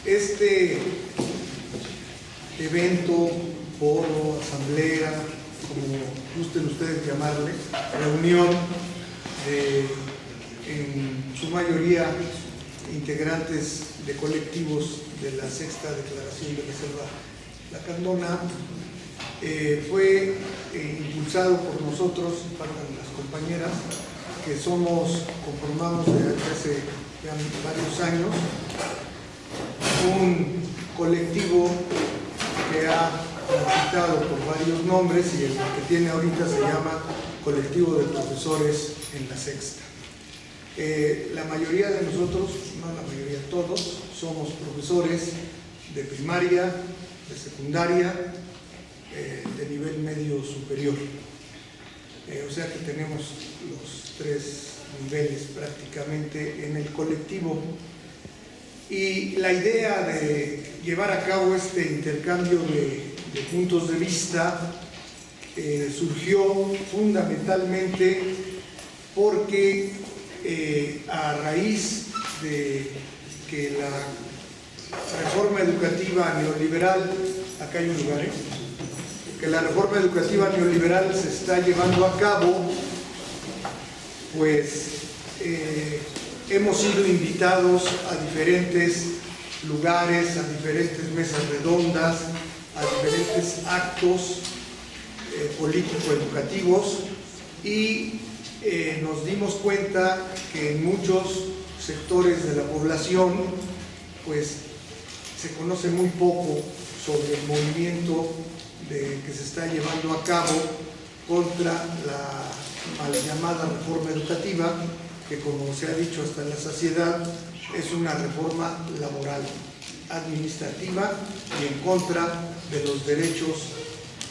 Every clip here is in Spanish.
Este evento, foro, asamblea, como gusten ustedes llamarle, reunión de, en su mayoría, integrantes de colectivos de la Sexta Declaración de la Selva Lacandona, fue impulsado por nosotros, para las compañeras, que conformamos desde hace ya varios años, un colectivo que ha transitado por varios nombres y el que tiene ahorita se llama Colectivo de Profesores en la Sexta. La mayoría de nosotros, no la mayoría, todos, somos profesores de primaria, de secundaria, de nivel medio superior. O sea que tenemos los tres niveles prácticamente en el colectivo. Y la idea de llevar a cabo este intercambio de puntos de vista surgió fundamentalmente porque a raíz de que la reforma educativa neoliberal, acá hay un lugar, que la reforma educativa neoliberal se está llevando a cabo, pues hemos sido invitados a diferentes lugares, a diferentes mesas redondas, a diferentes actos político-educativos y nos dimos cuenta que en muchos sectores de la población pues se conoce muy poco sobre el movimiento que se está llevando a cabo contra la mal llamada reforma educativa, que como se ha dicho hasta la saciedad, es una reforma laboral, administrativa y en contra de los derechos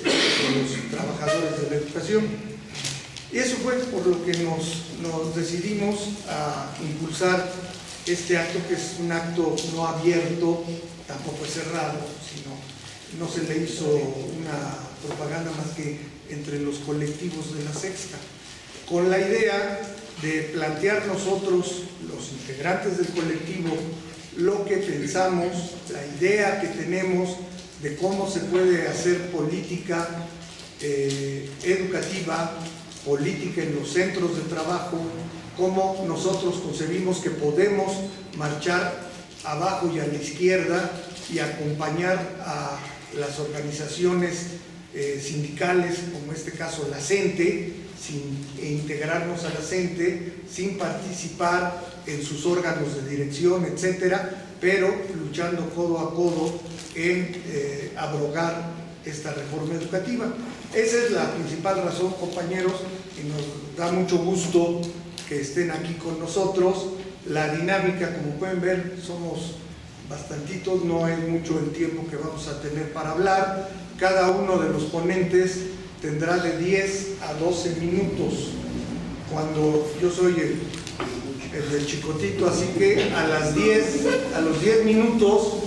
de los trabajadores de la educación. Y eso fue por lo que nos decidimos a impulsar este acto, que es un acto no abierto, tampoco es cerrado, sino no se le hizo una propaganda más que entre los colectivos de la Sexta, con la idea de plantear nosotros, los integrantes del colectivo, lo que pensamos, la idea que tenemos de cómo se puede hacer política educativa, política en los centros de trabajo, cómo nosotros concebimos que podemos marchar abajo y a la izquierda y acompañar a las organizaciones sindicales, como en este caso la CENTE, integrarnos a la CENTE, sin participar en sus órganos de dirección, etcétera, pero luchando codo a codo en abrogar esta reforma educativa. Esa es la principal razón, compañeros, y nos da mucho gusto que estén aquí con nosotros. La dinámica, como pueden ver, somos bastantitos, no es mucho el tiempo que vamos a tener para hablar. Cada uno de los ponentes tendrá de 10 a 12 minutos. Cuando yo soy el del chicotito, así que a los 10 minutos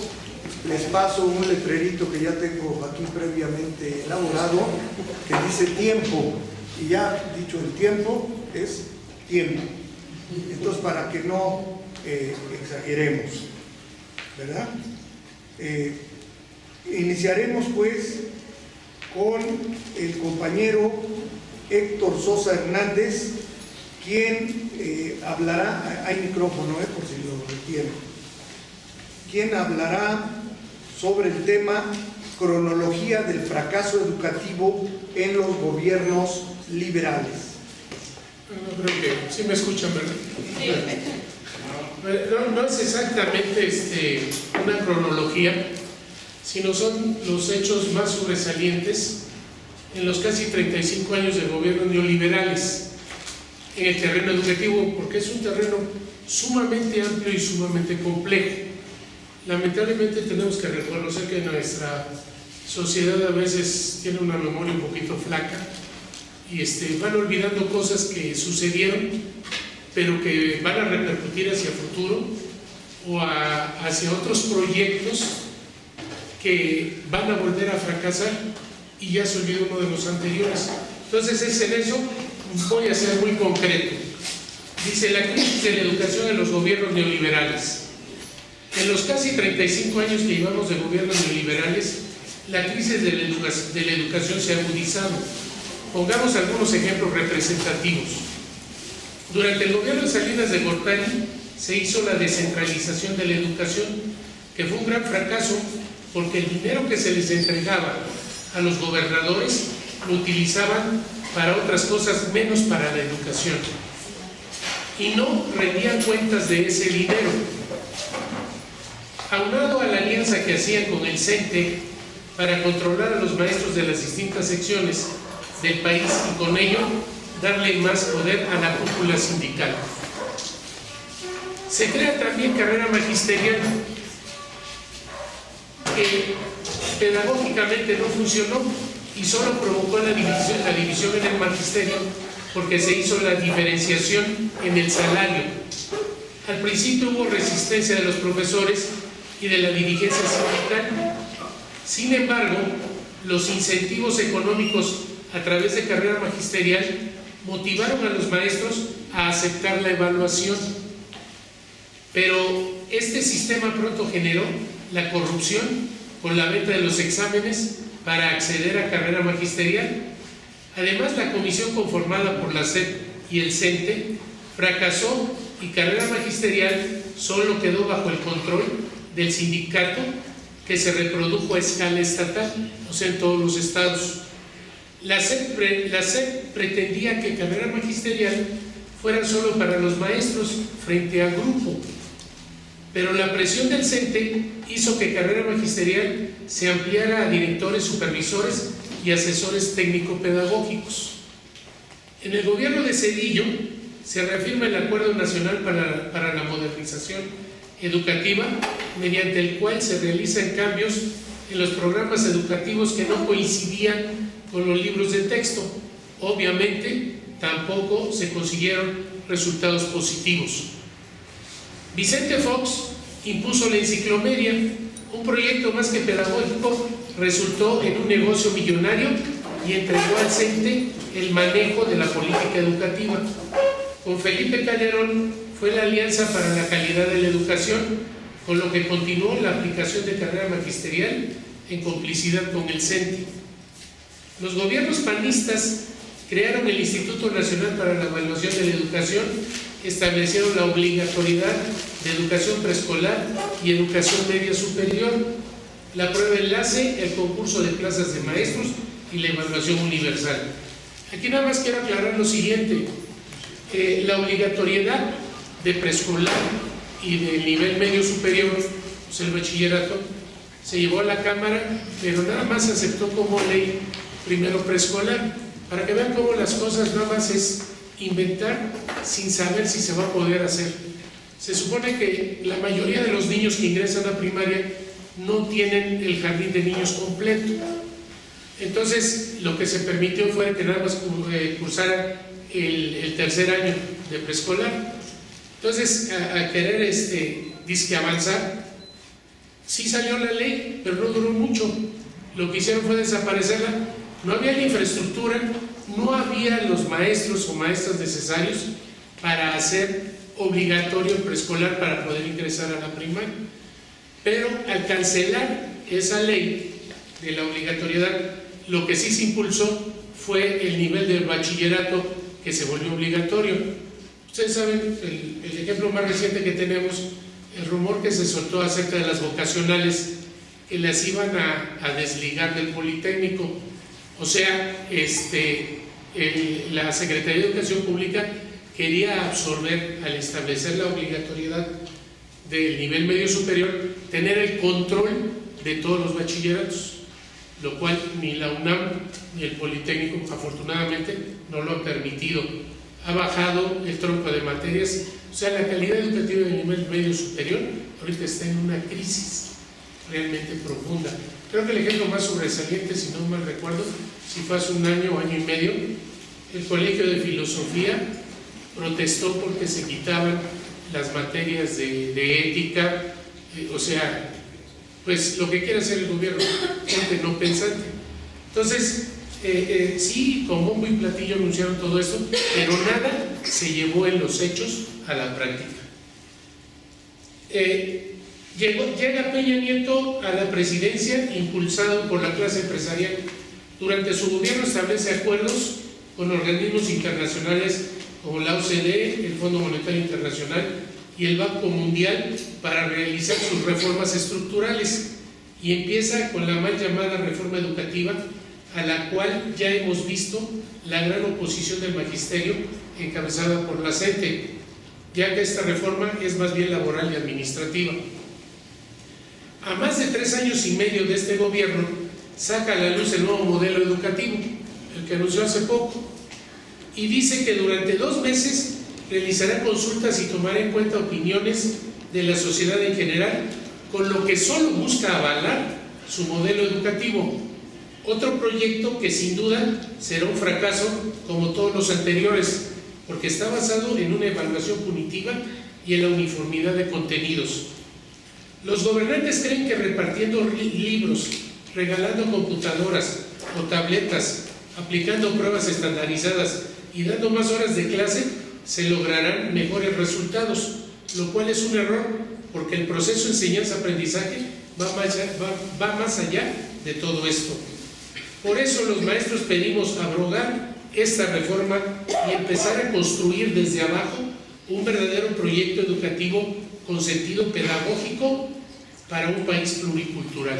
les paso un letrerito que ya tengo aquí previamente elaborado, que dice tiempo, y ya dicho el tiempo, es tiempo. Entonces, para que no exageremos, ¿verdad? Iniciaremos pues con el compañero Héctor Sosa Hernández, quien hablará, hay micrófono por si lo requieren, quien hablará sobre el tema cronología del fracaso educativo en los gobiernos liberales. No creo que sí me escuchan, ¿verdad? Sí. No es exactamente una cronología, sino son los hechos más sobresalientes en los casi 35 años de gobiernos neoliberales en el terreno educativo, porque es un terreno sumamente amplio y sumamente complejo. Lamentablemente tenemos que reconocer que nuestra sociedad a veces tiene una memoria un poquito flaca y van olvidando cosas que sucedieron, pero que van a repercutir hacia futuro o hacia otros proyectos que van a volver a fracasar y ya se olvidó uno de los anteriores. Entonces es en eso, voy a ser muy concreto. Dice: la crisis de la educación en los gobiernos neoliberales. En los casi 35 años que llevamos de gobiernos neoliberales, la crisis de la educación se ha agudizado. Pongamos algunos ejemplos representativos. Durante el gobierno de Salinas de Gortari se hizo la descentralización de la educación, que fue un gran fracaso porque el dinero que se les entregaba a los gobernadores lo utilizaban para otras cosas menos para la educación y no rendían cuentas de ese dinero. Aunado a la alianza que hacían con el CENTE para controlar a los maestros de las distintas secciones del país y con ello darle más poder a la cúpula sindical. Se crea también carrera magisterial, que pedagógicamente no funcionó y solo provocó la división en el magisterio porque se hizo la diferenciación en el salario. Al principio hubo resistencia de los profesores y de la dirigencia sindical. Sin embargo, los incentivos económicos a través de carrera magisterial motivaron a los maestros a aceptar la evaluación. Pero este sistema pronto generó la corrupción con la venta de los exámenes para acceder a carrera magisterial. Además, la comisión conformada por la SEP y el CENTE fracasó y carrera magisterial solo quedó bajo el control del sindicato, que se reprodujo a escala estatal, o sea, en todos los estados. La SEP pretendía que carrera magisterial fuera solo para los maestros frente a grupo, pero la presión del CENTE hizo que carrera magisterial se ampliara a directores, supervisores y asesores técnico-pedagógicos. En el gobierno de Zedillo se reafirma el Acuerdo Nacional para la Modernización Educativa, mediante el cual se realizan cambios en los programas educativos que no coincidían con los libros de texto. Obviamente, tampoco se consiguieron resultados positivos. Vicente Fox impuso la enciclomedia, un proyecto más que pedagógico, resultó en un negocio millonario y entregó al CENTE el manejo de la política educativa. Con Felipe Calderón fue la Alianza para la Calidad de la Educación, con lo que continuó la aplicación de carrera magisterial en complicidad con el CENTE. Los gobiernos panistas crearon el Instituto Nacional para la Evaluación de la Educación, establecieron la obligatoriedad de educación preescolar y educación media superior, la prueba enlace, el concurso de plazas de maestros y la evaluación universal. Aquí nada más quiero aclarar lo siguiente: la obligatoriedad de preescolar y del nivel medio superior, pues el bachillerato, se llevó a la Cámara, pero nada más se aceptó como ley primero preescolar, para que vean cómo las cosas nada más es inventar sin saber si se va a poder hacer. Se supone que la mayoría de los niños que ingresan a primaria no tienen el jardín de niños completo. Entonces, lo que se permitió fue que nada más cursaran el tercer año de preescolar. Entonces, a querer disque avanzar, sí salió la ley, pero no duró mucho. Lo que hicieron fue desaparecerla. No había la infraestructura, no había los maestros o maestras necesarios para hacer obligatorio el preescolar para poder ingresar a la primaria. Pero al cancelar esa ley de la obligatoriedad, lo que sí se impulsó fue el nivel del bachillerato, que se volvió obligatorio. Ustedes saben, el ejemplo más reciente que tenemos, el rumor que se soltó acerca de las vocacionales, que las iban a desligar del Politécnico. O sea, la Secretaría de Educación Pública quería absorber, al establecer la obligatoriedad del nivel medio superior, tener el control de todos los bachilleratos, lo cual ni la UNAM ni el Politécnico, afortunadamente, no lo han permitido. Ha bajado el tronco de materias, o sea, la calidad educativa del nivel medio superior ahorita está en una crisis realmente profunda. Creo que el ejemplo más sobresaliente, si no mal recuerdo, si fue hace un año o año y medio, el Colegio de Filosofía protestó porque se quitaban las materias de ética, o sea, pues lo que quiere hacer el gobierno, gente no pensante. Entonces, sí, con bombo y platillo anunciaron todo esto, pero nada se llevó en los hechos a la práctica. Llega Peña Nieto a la presidencia impulsado por la clase empresarial. Durante su gobierno establece acuerdos con organismos internacionales como la OCDE, el Fondo Monetario Internacional y el Banco Mundial para realizar sus reformas estructurales, y empieza con la mal llamada reforma educativa, a la cual ya hemos visto la gran oposición del magisterio encabezada por la CENTE, ya que esta reforma es más bien laboral y administrativa. A más de 3 años y medio de este gobierno, saca a la luz el nuevo modelo educativo, el que anunció hace poco, y dice que durante 2 meses realizará consultas y tomará en cuenta opiniones de la sociedad en general, con lo que solo busca avalar su modelo educativo. Otro proyecto que sin duda será un fracaso como todos los anteriores, porque está basado en una evaluación punitiva y en la uniformidad de contenidos. Los gobernantes creen que repartiendo libros, regalando computadoras o tabletas, aplicando pruebas estandarizadas y dando más horas de clase, se lograrán mejores resultados, lo cual es un error, porque el proceso de enseñanza-aprendizaje va más allá de todo esto. Por eso los maestros pedimos abrogar esta reforma y empezar a construir desde abajo un verdadero proyecto educativo con sentido pedagógico para un país pluricultural.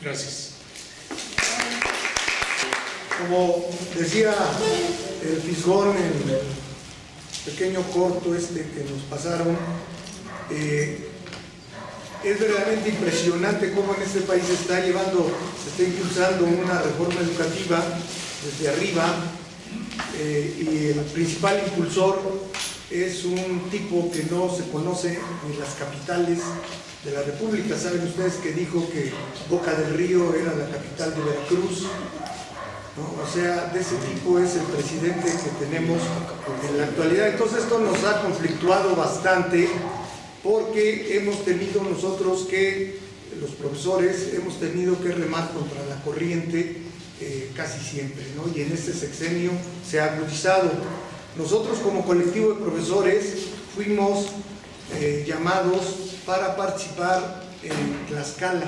Gracias. Como decía el Fisgón en el pequeño corto que nos pasaron, es verdaderamente impresionante cómo en este país se está impulsando una reforma educativa desde arriba, y el principal impulsor es un tipo que no se conoce en las capitales de la República. Saben ustedes que dijo que Boca del Río era la capital de Veracruz, ¿no? O sea, de ese tipo es el presidente que tenemos en la actualidad. Entonces esto nos ha conflictuado bastante, porque hemos tenido nosotros que, los profesores, hemos tenido que remar contra la corriente casi siempre, ¿no? Y en este sexenio se ha agudizado. Nosotros como colectivo de profesores fuimos llamados para participar en Tlaxcala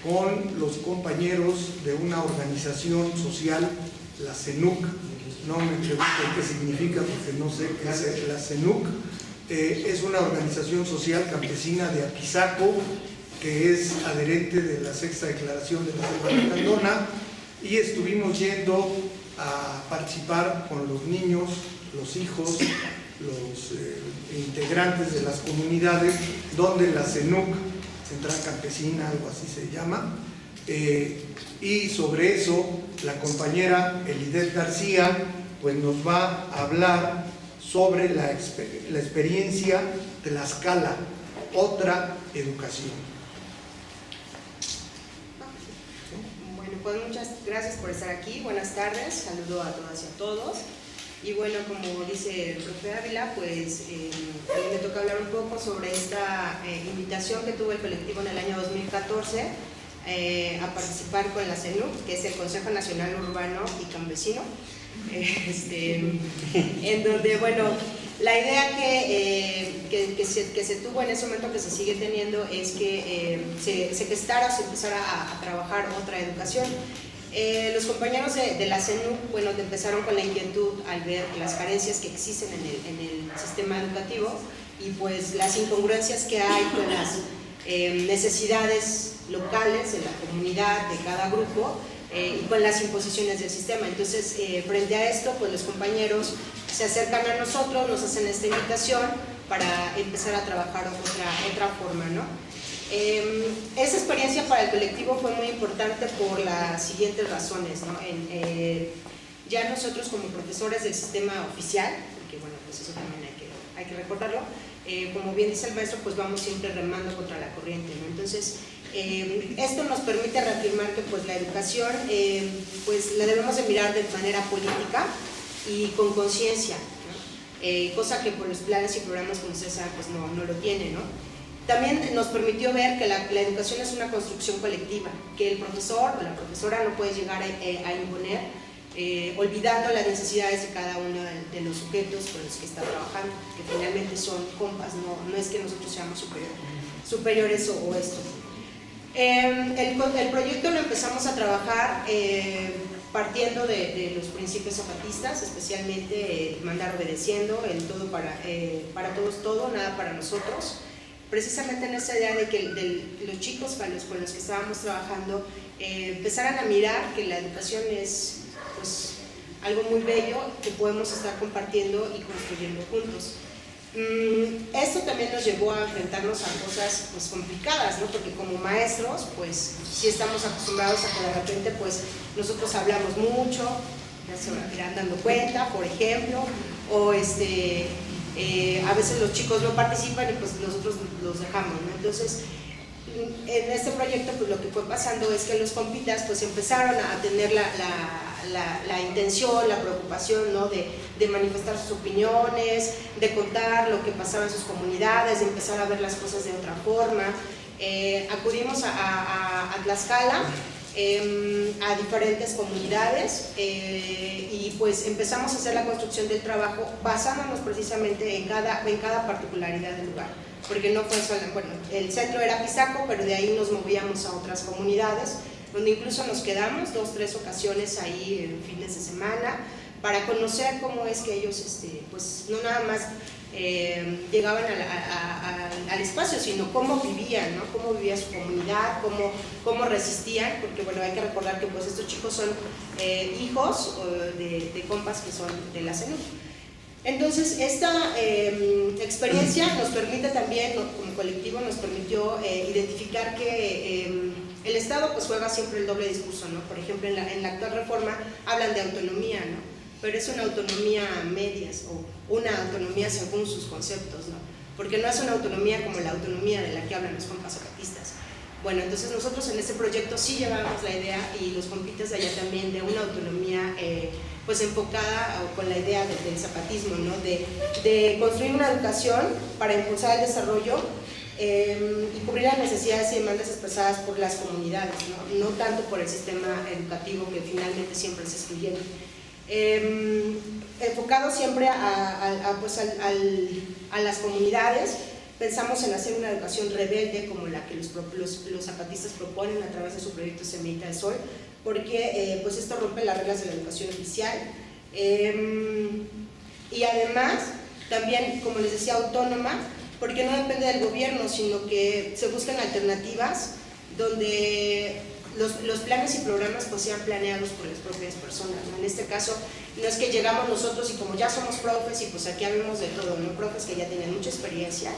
con los compañeros de una organización social, la CENUC. No me pregunten qué significa porque no sé qué es la CENUC. Es una organización social campesina de Apizaco, que es adherente de la Sexta Declaración de la Selva Lacandona, y estuvimos yendo a participar con los niños, los hijos, los integrantes de las comunidades, donde la CENUC, Central Campesina, algo así se llama, y sobre eso la compañera Elidet García pues nos va a hablar sobre la experiencia de Tlaxcala, otra educación. Bueno, pues muchas gracias por estar aquí, buenas tardes, saludo a todas y a todos. Y bueno, como dice el profe Ávila, pues a mí me toca hablar un poco sobre esta invitación que tuvo el colectivo en el año 2014 a participar con la CENUC, que es el Consejo Nacional Urbano y Campesino, en donde, bueno, la idea que se tuvo en ese momento, que se sigue teniendo, es que se gestara, se empezara a trabajar otra educación. Los compañeros de la CENUC, bueno, empezaron con la inquietud al ver las carencias que existen en el sistema educativo y pues las incongruencias que hay con las necesidades locales de la comunidad, de cada grupo, y con las imposiciones del sistema. Entonces, frente a esto, pues los compañeros se acercan a nosotros, nos hacen esta invitación para empezar a trabajar otra forma, ¿no? Esa experiencia para el colectivo fue muy importante por las siguientes razones, ¿no? Ya nosotros como profesores del sistema oficial, porque bueno, pues eso también hay que recordarlo, como bien dice el maestro, pues vamos siempre remando contra la corriente, ¿no? Entonces, esto nos permite reafirmar que pues la educación pues la debemos de mirar de manera política y con conciencia, ¿no? Cosa que por los planes y programas como ustedes saben pues no lo tiene, ¿no? También nos permitió ver que la educación es una construcción colectiva, que el profesor o la profesora no puede llegar a imponer, olvidando las necesidades de cada uno de los sujetos con los que está trabajando, que finalmente son compas, no es que nosotros seamos superiores. superiores o esto. El proyecto lo empezamos a trabajar partiendo de los principios zapatistas, especialmente mandar obedeciendo, el todo para todos todo, nada para nosotros. Precisamente en esa idea de que los chicos con los que estábamos trabajando empezaran a mirar que la educación es pues, algo muy bello que podemos estar compartiendo y construyendo juntos. Esto también nos llevó a enfrentarnos a cosas pues, complicadas, ¿no? Porque como maestros, pues sí estamos acostumbrados a que de repente pues, nosotros hablamos mucho, ya se irán dando cuenta, por ejemplo, o a veces los chicos no participan y pues nosotros los dejamos, ¿no? Entonces, en este proyecto pues lo que fue pasando es que los compitas pues empezaron a tener la intención, la preocupación, ¿no? de manifestar sus opiniones, de contar lo que pasaba en sus comunidades, de empezar a ver las cosas de otra forma. Acudimos a Tlaxcala, a diferentes comunidades y pues empezamos a hacer la construcción del trabajo basándonos precisamente en cada particularidad del lugar, porque no fue solo, bueno, el centro era Pisaco, pero de ahí nos movíamos a otras comunidades, donde incluso nos quedamos 2 o 3 ocasiones ahí en fines de semana para conocer cómo es que ellos, pues no nada más llegaban al espacio, sino cómo vivían, ¿no? Cómo vivía su comunidad, cómo resistían, porque bueno, hay que recordar que pues estos chicos son hijos de compas que son de la CENUC. Entonces, esta experiencia nos permite también, como colectivo, nos permitió identificar que el Estado pues juega siempre el doble discurso, ¿no? Por ejemplo, en la actual reforma hablan de autonomía, ¿no? Pero es una autonomía a medias o una autonomía según sus conceptos, ¿no? Porque no es una autonomía como la autonomía de la que hablan los compas zapatistas. Bueno, entonces nosotros en este proyecto sí llevábamos la idea y los compitas de allá también de una autonomía pues enfocada con la idea del zapatismo, ¿no? De construir una educación para impulsar el desarrollo y cubrir las necesidades y demandas expresadas por las comunidades, ¿no? No tanto por el sistema educativo que finalmente siempre es excluyente. Enfocado siempre pues a las comunidades, pensamos en hacer una educación rebelde como la que los zapatistas proponen a través de su proyecto Semillita de Sol, porque pues esto rompe las reglas de la educación oficial y además también, como les decía, autónoma, porque no depende del gobierno, sino que se buscan alternativas donde los planes y programas pues sean planeados por las propias personas, ¿no? En este caso no es que llegamos nosotros y como ya somos profes y pues aquí habemos de todo, ¿no? Profes que ya tienen mucha experiencia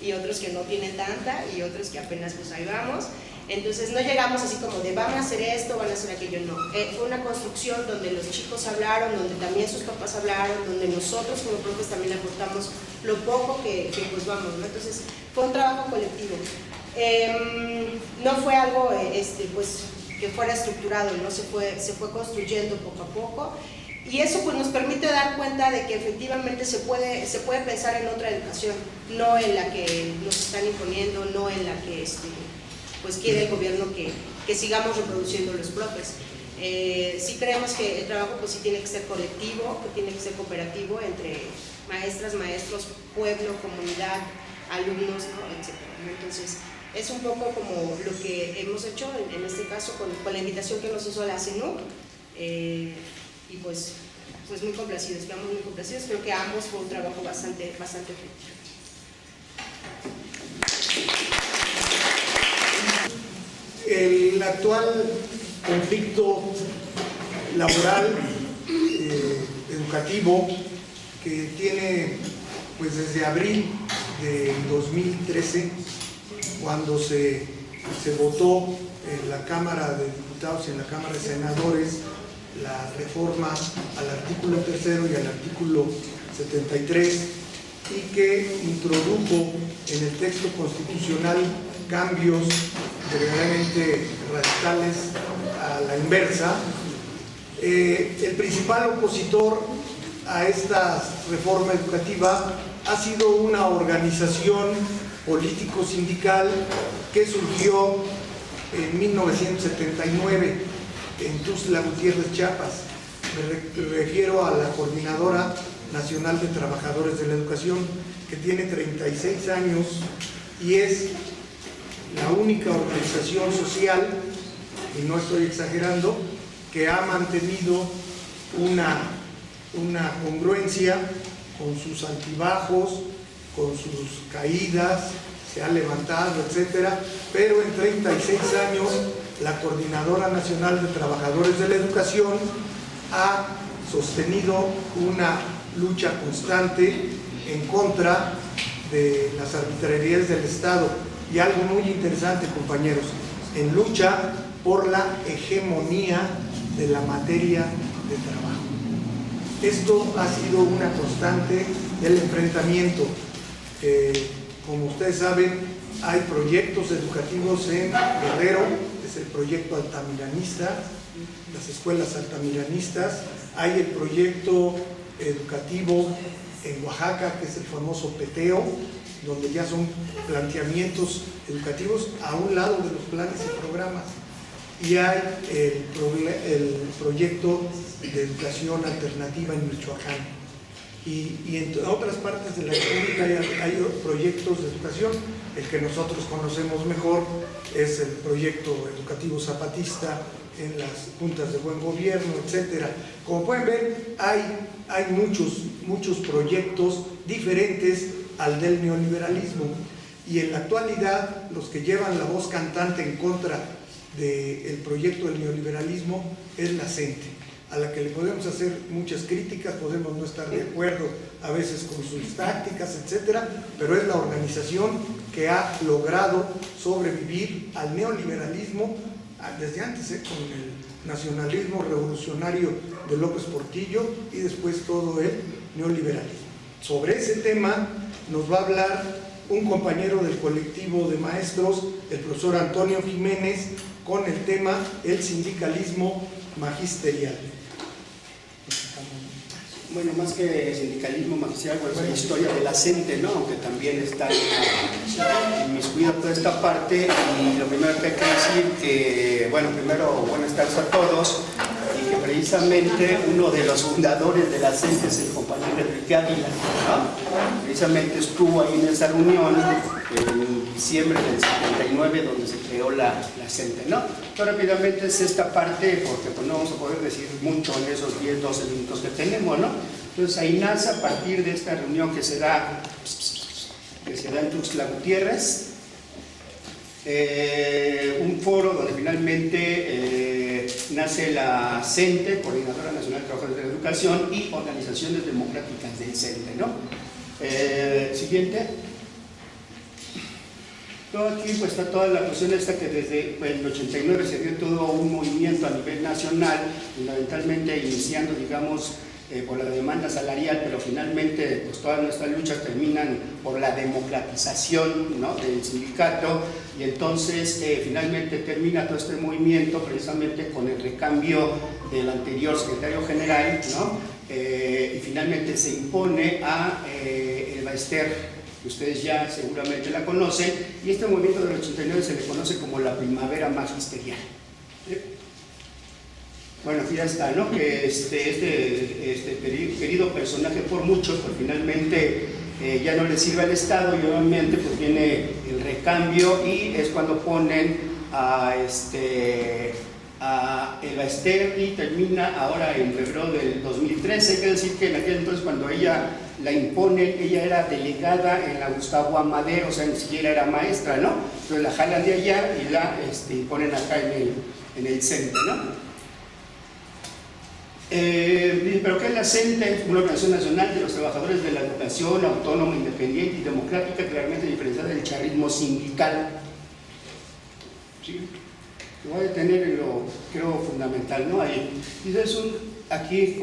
y otros que no tienen tanta y otros que apenas pues ahí vamos. Entonces no llegamos así como de van a hacer esto, van a hacer aquello, no. Fue una construcción donde los chicos hablaron, donde también sus papás hablaron, donde nosotros como profes también aportamos lo poco que pues vamos, ¿no? Entonces fue un trabajo colectivo. No fue algo pues, que fuera estructurado, ¿no? Se fue construyendo poco a poco y eso pues, nos permite dar cuenta de que efectivamente se puede pensar en otra educación, no en la que nos están imponiendo, no en la que pues quiere el gobierno que sigamos reproduciendo los profes. Sí creemos que el trabajo pues, sí tiene que ser colectivo, que tiene que ser cooperativo entre maestras, maestros, pueblo, comunidad, alumnos, ¿no? etc. Entonces, es un poco como lo que hemos hecho en este caso con la invitación que nos hizo la CENUC y pues muy complacidos, quedamos muy complacidos. Creo que ambos fue un trabajo bastante fructífero. El actual conflicto laboral, educativo, que tiene pues desde abril de 2013, cuando se votó en la Cámara de Diputados y en la Cámara de Senadores la reforma al artículo 3 y al artículo 73 y que introdujo en el texto constitucional cambios verdaderamente radicales a la inversa. El principal opositor a esta reforma educativa ha sido una organización político-sindical que surgió en 1979 en Tuxtla Gutiérrez, Chiapas. Me refiero a la Coordinadora Nacional de Trabajadores de la Educación, que tiene 36 años y es la única organización social, y no estoy exagerando, que ha mantenido una congruencia con sus altibajos, con sus caídas, se ha levantado, etcétera, pero en 36 años la Coordinadora Nacional de Trabajadores de la Educación ha sostenido una lucha constante en contra de las arbitrariedades del Estado, y algo muy interesante, compañeros, en lucha por la hegemonía de la materia de trabajo. Esto ha sido una constante del enfrentamiento. Como ustedes saben, hay proyectos educativos en Guerrero, es el proyecto altamiranista, las escuelas altamiranistas, hay el proyecto educativo en Oaxaca, que es el famoso PETEO, donde ya son planteamientos educativos a un lado de los planes y programas, y hay el proyecto de educación alternativa en Michoacán. Y en otras partes de la República hay proyectos de educación. El que nosotros conocemos mejor es el proyecto educativo zapatista en las juntas de buen gobierno, etcétera. Como pueden ver, hay muchos proyectos diferentes al del neoliberalismo, y en la actualidad los que llevan la voz cantante en contra del proyecto del neoliberalismo es la CENTE, a la que le podemos hacer muchas críticas, podemos no estar de acuerdo a veces con sus tácticas, etcétera, pero es la organización que ha logrado sobrevivir al neoliberalismo desde antes, con el nacionalismo revolucionario de López Portillo y después todo el neoliberalismo. Sobre ese tema nos va a hablar un compañero del colectivo de maestros, el profesor Antonio Jiménez, con el tema el sindicalismo magisterial. Bueno, más que sindicalismo magisterial, bueno, es la historia de la CENTE, ¿no? Aunque también está inmiscuida toda esta parte. Y lo primero que hay que decir que, bueno, primero buenas tardes a todos, y que precisamente uno de los fundadores de la CENTE es el compañero Enrique Ávila, ¿no? Precisamente estuvo ahí en esa reunión en diciembre del 79, donde se creó la CENTE, ¿no? Pero rápidamente es esta parte, porque pues no vamos a poder decir mucho en esos 10-12 minutos que tenemos, ¿no? Entonces ahí nace a partir de esta reunión que se da en Tuxtla Gutiérrez, un foro donde finalmente nace la CENTE, Coordinadora Nacional de Trabajadores de la Educación, y organizaciones democráticas del CENTE, ¿no? Siguiente. Todo aquí pues está toda la cuestión esta que desde el 89 se dio todo un movimiento a nivel nacional, fundamentalmente iniciando, digamos, por la demanda salarial, pero finalmente pues todas nuestras luchas terminan por la democratización, ¿no?, del sindicato, y entonces finalmente termina todo este movimiento precisamente con el recambio del anterior secretario general, ¿no? Y finalmente se impone a Elba Ester, que ustedes ya seguramente la conocen, y este movimiento del 89 se le conoce como la primavera magisterial. Bueno, aquí ya está, ¿no? Que este querido personaje por muchos, pues finalmente ya no le sirve al Estado, y obviamente pues viene el recambio, y es cuando ponen a Elba Ester, y termina ahora en febrero del 2013. Hay que decir que en aquel entonces, cuando ella la imponen, ella era delegada en la Gustavo Amadero, o sea, ni siquiera era maestra, ¿no? Entonces la jalan de allá y la imponen acá en el CENTE, ¿no? ¿Pero qué es la CENTE? Una organización nacional de los trabajadores de la educación, autónoma, independiente y democrática, claramente diferenciada del chavismo sindical. ¿Sí? Lo voy a detener en lo, creo, fundamental, ¿no? Ahí. Y es aquí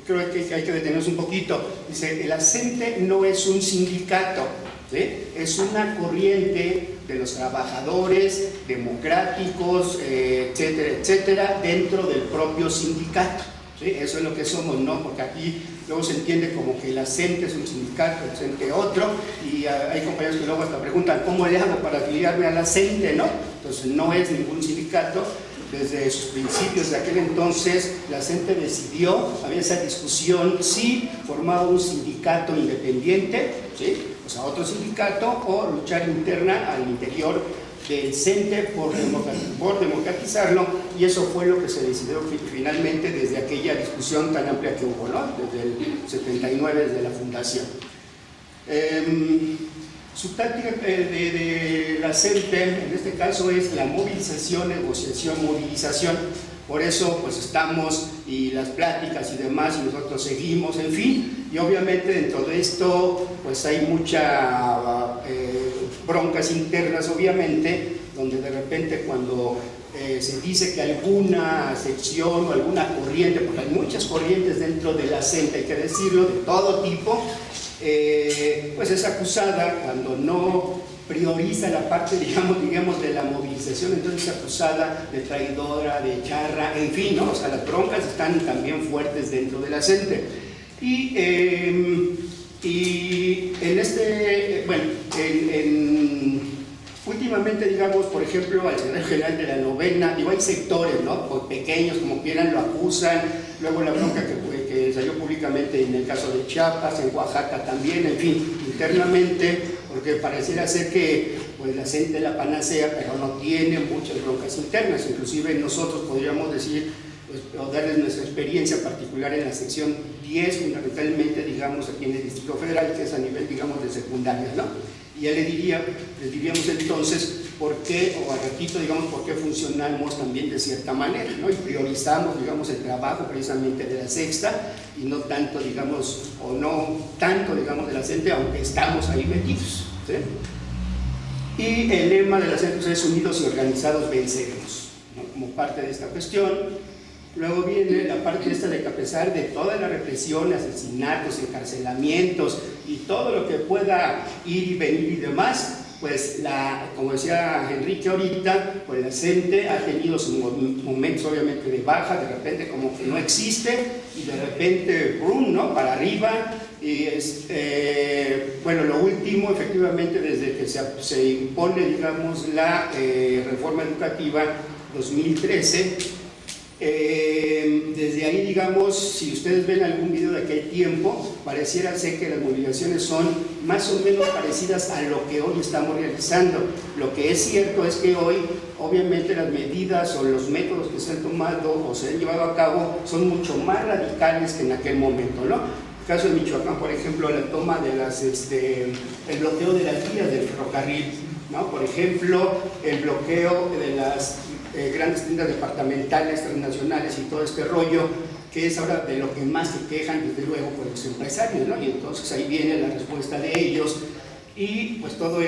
creo que hay que detenernos un poquito. Dice, la CENTE no es un sindicato, ¿sí? Es una corriente de los trabajadores democráticos, etcétera, etcétera, dentro del propio sindicato, ¿sí? Eso es lo que somos, ¿no? Porque aquí luego se entiende como que la CENTE es un sindicato, el CENTE otro, y hay compañeros que luego hasta preguntan, ¿cómo le hago para afiliarme a la CENTE, no? Entonces no es ningún sindicato. Desde sus principios de aquel entonces, la CENTE decidió, había esa discusión, si formaba un sindicato independiente, ¿sí? O pues, a otro sindicato o luchar interna al interior del CENTE por democratizarlo, y eso fue lo que se decidió finalmente desde aquella discusión tan amplia que hubo, ¿no? Desde el 79, desde la fundación. Su táctica de la CENTE en este caso es la movilización, negociación, movilización. Por eso pues estamos y las pláticas y demás, y nosotros seguimos, en fin, y obviamente dentro de esto pues hay mucha broncas internas, obviamente, donde de repente cuando se dice que alguna sección o alguna corriente, porque hay muchas corrientes dentro de la CENTE, hay que decirlo, de todo tipo, pues es acusada cuando no prioriza la parte, digamos, de la movilización, entonces es acusada de traidora, de charra, en fin, ¿no? O sea, las broncas están también fuertes dentro de la CENTE. Y en este, bueno, últimamente, digamos, por ejemplo, al secretario general de la novena, digo, hay sectores, ¿no? Pues pequeños, como quieran, lo acusan, luego la bronca que salió públicamente en el caso de Chiapas, en Oaxaca también, en fin, internamente, porque pareciera ser que pues, la CENTE es la panacea, pero no tiene muchas broncas internas, inclusive nosotros podríamos decir, pues, o darles nuestra experiencia particular en la sección 10, fundamentalmente, digamos, aquí en el Distrito Federal, que es a nivel, digamos, de secundaria, ¿no? Y ya les diríamos entonces por qué, o al ratito, digamos, por qué funcionamos también de cierta manera, ¿no? Y priorizamos, digamos, el trabajo precisamente de la sexta y no tanto, digamos, o no tanto, digamos, de la CENTE, aunque estamos ahí metidos, ¿sí? Y el lema de la CENTE es unidos y organizados venceremos, ¿no? Como parte de esta cuestión. Luego viene la parte esta de que a pesar de toda la represión, asesinatos, encarcelamientos y todo lo que pueda ir y venir y demás, pues como decía Enrique ahorita, pues la CENTE ha tenido sus momentos obviamente de baja, de repente como que no existe y de repente ¡brum!, ¿no? Para arriba. Y bueno, lo último, efectivamente, desde que se impone, digamos, la reforma educativa 2013, desde ahí, digamos, si ustedes ven algún video de aquel tiempo, pareciera ser que las movilizaciones son más o menos parecidas a lo que hoy estamos realizando. Lo que es cierto es que hoy, obviamente, las medidas o los métodos que se han tomado o se han llevado a cabo son mucho más radicales que en aquel momento, ¿no? El caso de Michoacán, por ejemplo, la toma de el bloqueo de las vías del ferrocarril, ¿no? Por ejemplo, el bloqueo de las grandes tiendas departamentales, transnacionales y todo este rollo, que es ahora de lo que más se quejan, desde luego, por los empresarios, ¿no? Y entonces ahí viene la respuesta de ellos y pues todo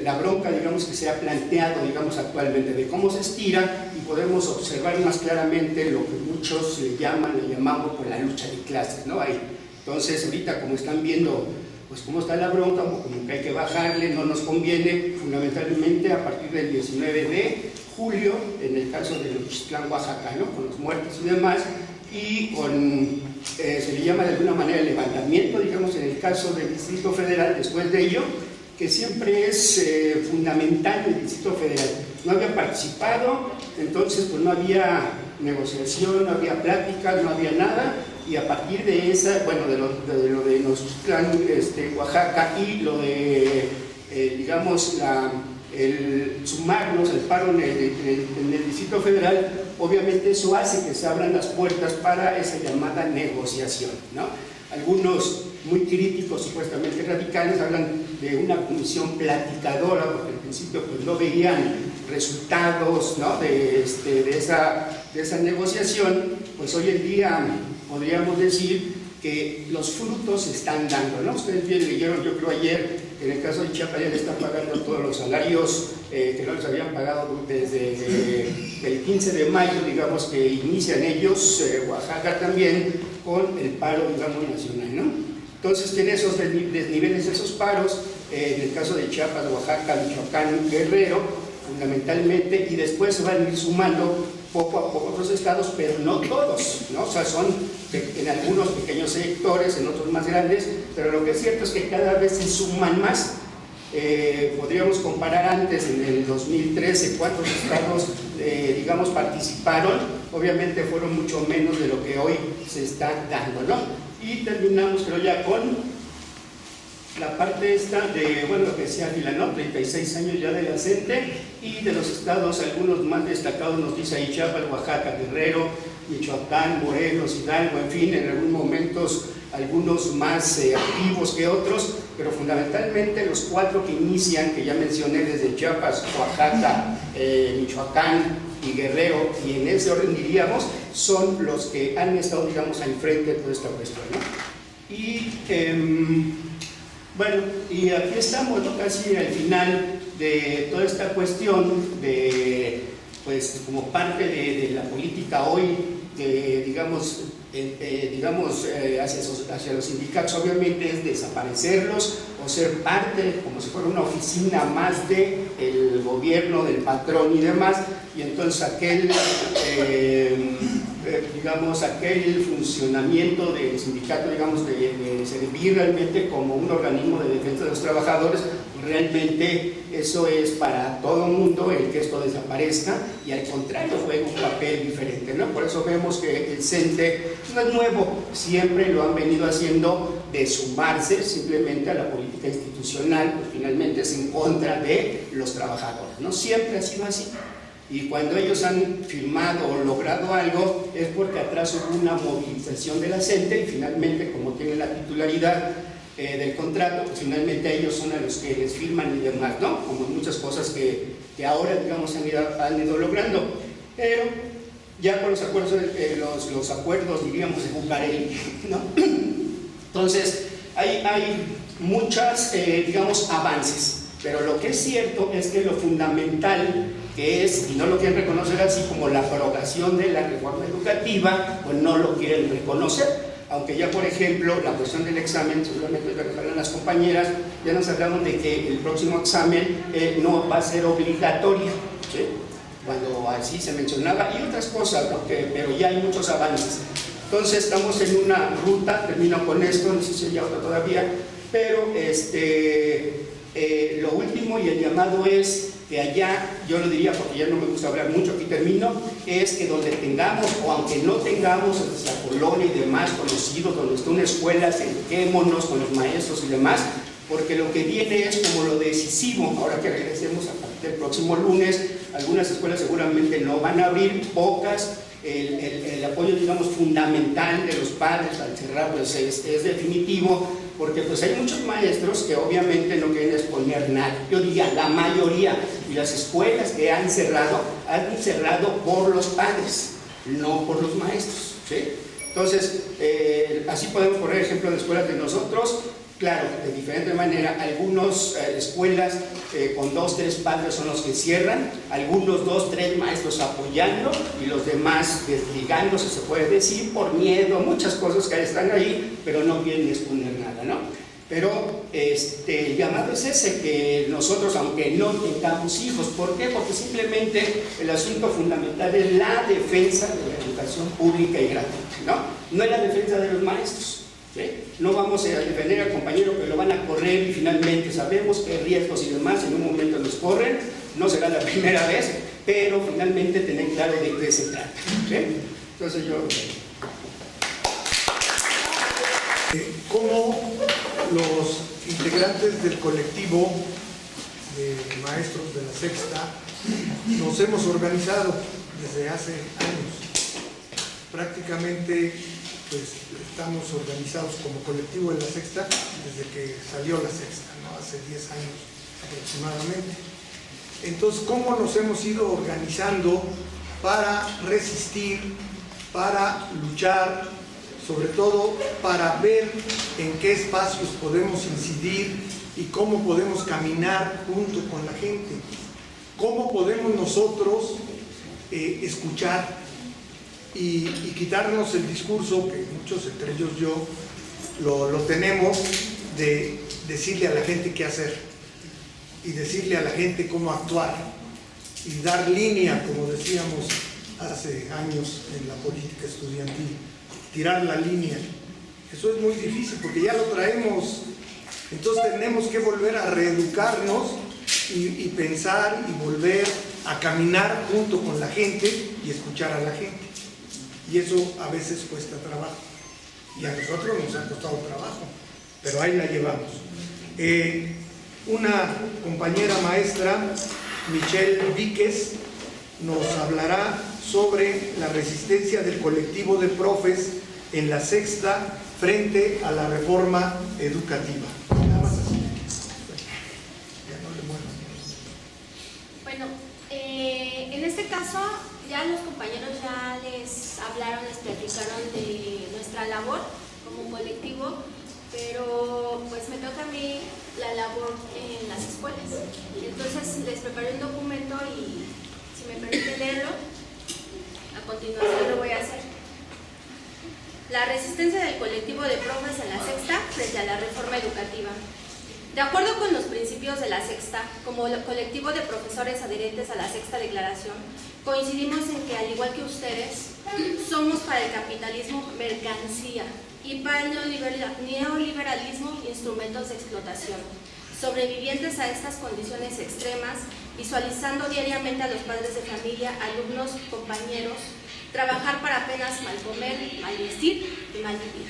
la bronca, digamos, que se ha planteado, digamos, actualmente de cómo se estira, y podemos observar más claramente lo que muchos le llamamos por la lucha de clases, ¿no? Ahí. Entonces ahorita, como están viendo pues cómo está la bronca, como que hay que bajarle, no nos conviene, fundamentalmente a partir del 19 de julio, en el caso de Nochistlán, Oaxaca, ¿no? Con los muertos y demás, y con, se le llama de alguna manera el levantamiento, digamos, en el caso del Distrito Federal, después de ello, que siempre es fundamental el Distrito Federal. No había participado, entonces pues no había negociación, no había pláticas, no había nada, y a partir de esa, bueno, de lo de Nochistlán, Oaxaca, y lo de, digamos, el sumarnos al paro en el Distrito Federal, obviamente eso hace que se abran las puertas para esa llamada negociación, ¿no? Algunos muy críticos, supuestamente radicales, hablan de una comisión platicadora, porque al principio pues no veían resultados, ¿no? de esa negociación. Pues hoy en día podríamos decir que los frutos se están dando, ¿no? Ustedes bien leyeron, yo creo ayer, en el caso de Chiapas ya le están pagando todos los salarios que no les habían pagado desde el 15 de mayo, digamos, que inician ellos, Oaxaca también, con el paro, digamos, nacional, ¿no? Entonces tiene esos desniveles, esos paros, en el caso de Chiapas, Oaxaca, Michoacán, Guerrero, fundamentalmente, y después se van a ir sumando poco a poco otros estados, pero no todos, ¿no? O sea, son en algunos pequeños sectores, en otros más grandes, pero lo que es cierto es que cada vez se suman más. Podríamos comparar antes, en el 2013, cuántos estados, digamos, participaron. Obviamente fueron mucho menos de lo que hoy se está dando, ¿no? Y terminamos, creo, ya con la parte esta de, bueno, lo que decía Águila, ¿no? 36 años ya de la CENTE, y de los estados, algunos más destacados nos dice ahí Chiapas, Oaxaca, Guerrero, Michoacán, Morelos, Hidalgo, en fin, en algunos momentos algunos más activos que otros, pero fundamentalmente los 4 que inician, que ya mencioné, desde Chiapas, Oaxaca, Michoacán y Guerrero, y en ese orden diríamos, son los que han estado, digamos, al frente de toda esta cuestión, ¿no? Y bueno, y aquí estamos, ¿no? Casi al final de toda esta cuestión de, pues, como parte de la política hoy, digamos, hacia los sindicatos, obviamente es desaparecerlos o ser parte, como si fuera una oficina más del gobierno, del patrón y demás, y entonces aquel funcionamiento del sindicato, digamos, de servir realmente como un organismo de defensa de los trabajadores, realmente eso es para todo el mundo el que esto desaparezca, y al contrario juega un papel diferente, ¿no? Por eso vemos que el CENTE no es nuevo, siempre lo han venido haciendo, de sumarse simplemente a la política institucional, pues finalmente es en contra de los trabajadores, ¿no? Siempre ha sido así. Y cuando ellos han firmado o logrado algo, es porque atrás hubo una movilización de la CENTE, y finalmente, como tienen la titularidad del contrato, pues finalmente ellos son a los que les firman y demás, ¿no? Como muchas cosas que ahora, digamos, han ido logrando. Pero ya con los acuerdos, diríamos, de Bucareli, ¿no? Entonces, hay muchas, digamos, avances. Pero lo que es cierto es que lo fundamental que es, y no lo quieren reconocer así, como la aprobación de la reforma educativa, pues no lo quieren reconocer. Aunque ya, por ejemplo, la cuestión del examen, seguramente lo referirán las compañeras, ya nos hablaron de que el próximo examen no va a ser obligatorio, ¿sí? Cuando así se mencionaba, y otras cosas, pero ya hay muchos avances. Entonces estamos en una ruta, termino con esto, no sé si hay otra todavía, pero lo último y el llamado es que allá, yo lo diría porque ya no me gusta hablar mucho, aquí termino, es que donde tengamos, o aunque no tengamos en nuestra colonia y demás conocidos, donde esté una escuela, acerquémonos con los maestros y demás, porque lo que viene es como lo decisivo. Ahora que regresemos a partir del próximo lunes, algunas escuelas seguramente no van a abrir, pocas, el apoyo, digamos, fundamental de los padres al cerrar, pues es definitivo, porque pues hay muchos maestros que obviamente no quieren exponer nada. Yo diría la mayoría, y las escuelas que han cerrado por los padres, no por los maestros, ¿sí? Entonces, así podemos poner ejemplo de escuelas de nosotros. Claro, de diferente manera, algunas escuelas con 2, 3 padres son los que cierran, algunos 2, 3 maestros apoyando y los demás desligándose, se puede decir, por miedo, muchas cosas que están ahí, pero no quieren exponer nada, ¿no? Pero el llamado es ese, que nosotros, aunque no tengamos hijos, ¿por qué? Porque simplemente el asunto fundamental es la defensa de la educación pública y gratuita, ¿no? No es la defensa de los maestros. ¿Sí? No vamos a defender al compañero que lo van a correr y finalmente sabemos que hay riesgos y demás, en un momento nos corren, no será la primera vez, pero finalmente tener claro de qué se trata. ¿Sí? Entonces yo... ¿Cómo los integrantes del colectivo de maestros de la Sexta nos hemos organizado desde hace años? Prácticamente pues estamos organizados como colectivo de la Sexta desde que salió la Sexta, ¿no? Hace 10 años aproximadamente. Entonces, ¿cómo nos hemos ido organizando para resistir, para luchar, sobre todo para ver en qué espacios podemos incidir y cómo podemos caminar junto con la gente? ¿Cómo podemos nosotros escuchar y quitarnos el discurso que muchos, entre ellos yo, lo tenemos, de decirle a la gente qué hacer y decirle a la gente cómo actuar y dar línea, como decíamos hace años en la política estudiantil, tirar la línea? Eso es muy difícil porque ya lo traemos, entonces tenemos que volver a reeducarnos y pensar y volver a caminar junto con la gente y escuchar a la gente. Y eso a veces cuesta trabajo. Y a nosotros nos ha costado trabajo, pero ahí la llevamos. Una compañera maestra, Michelle Víquez, nos hablará sobre la resistencia del colectivo de profes en la Sexta frente a la reforma educativa. Nada más así. Ya no le muevo. Bueno, en este caso ya los compañeros ya les hablaron, les platicaron de nuestra labor como colectivo, pero pues me toca a mí la labor en las escuelas. Entonces les preparé un documento y si me permiten leerlo, a continuación lo voy a hacer. La resistencia del colectivo de profes en la Sexta frente a la reforma educativa. De acuerdo con los principios de la Sexta, como colectivo de profesores adherentes a la Sexta Declaración, coincidimos en que, al igual que ustedes, somos para el capitalismo mercancía y para el neoliberalismo instrumentos de explotación, sobrevivientes a estas condiciones extremas, visualizando diariamente a los padres de familia, alumnos, compañeros, trabajar para apenas mal comer, mal vestir y mal vivir.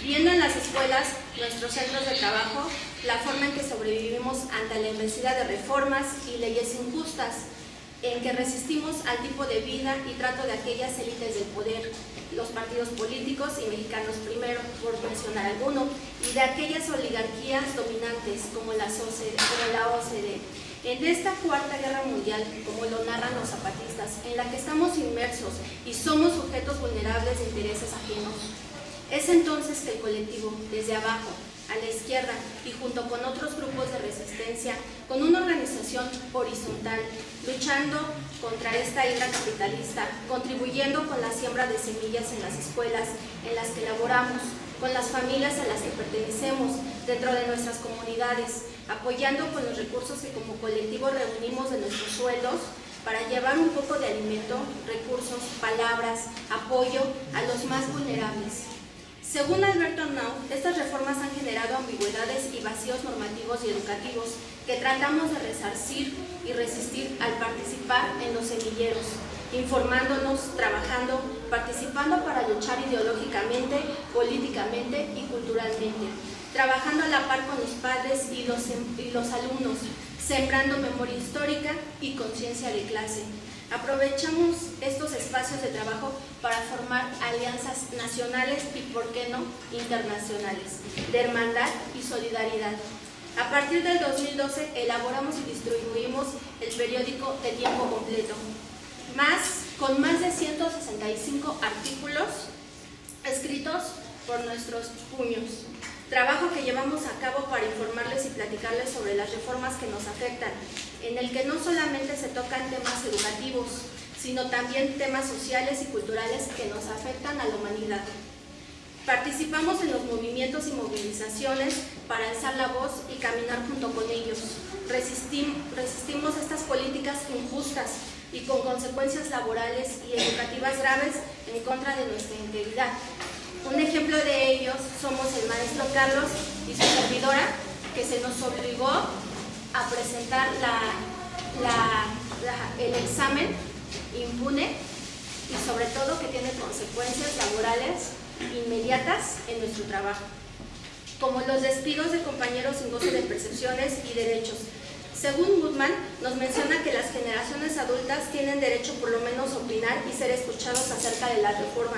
Viendo en las escuelas, nuestros centros de trabajo, la forma en que sobrevivimos ante la embestida de reformas y leyes injustas, en que resistimos al tipo de vida y trato de aquellas élites del poder, los partidos políticos y mexicanos primero, por mencionar alguno, y de aquellas oligarquías dominantes como la OCDE. En esta Cuarta Guerra Mundial, como lo narran los zapatistas, en la que estamos inmersos y somos sujetos vulnerables de intereses ajenos, es entonces que el colectivo, desde abajo, a la izquierda y junto con otros grupos de resistencia, con una organización horizontal, luchando contra esta hidra capitalista, contribuyendo con la siembra de semillas en las escuelas en las que laboramos, con las familias a las que pertenecemos dentro de nuestras comunidades, apoyando con los recursos que como colectivo reunimos de nuestros sueldos para llevar un poco de alimento, recursos, palabras, apoyo a los más vulnerables. Según Alberto Nau, estas reformas han generado ambigüedades y vacíos normativos y educativos que tratamos de resarcir y resistir al participar en los semilleros, informándonos, trabajando, participando para luchar ideológicamente, políticamente y culturalmente, trabajando a la par con los padres y los alumnos, sembrando memoria histórica y conciencia de clase. Aprovechamos estos espacios de trabajo para formar alianzas nacionales y, por qué no, internacionales, de hermandad y solidaridad. A partir del 2012 elaboramos y distribuimos el periódico de tiempo completo, con más de 165 artículos escritos por nuestros puños. Trabajo que llevamos a cabo para informarles y platicarles sobre las reformas que nos afectan, en el que no solamente se tocan temas educativos, sino también temas sociales y culturales que nos afectan a la humanidad. Participamos en los movimientos y movilizaciones para alzar la voz y caminar junto con ellos. Resistimos estas políticas injustas y con consecuencias laborales y educativas graves en contra de nuestra integridad. Un ejemplo de ellos somos el maestro Carlos y su servidora, que se nos obligó a presentar el examen impune y sobre todo que tiene consecuencias laborales inmediatas en nuestro trabajo, como los despidos de compañeros sin goce de percepciones y derechos. Según Goodman, nos menciona que las generaciones adultas tienen derecho por lo menos a opinar y ser escuchados acerca de la reforma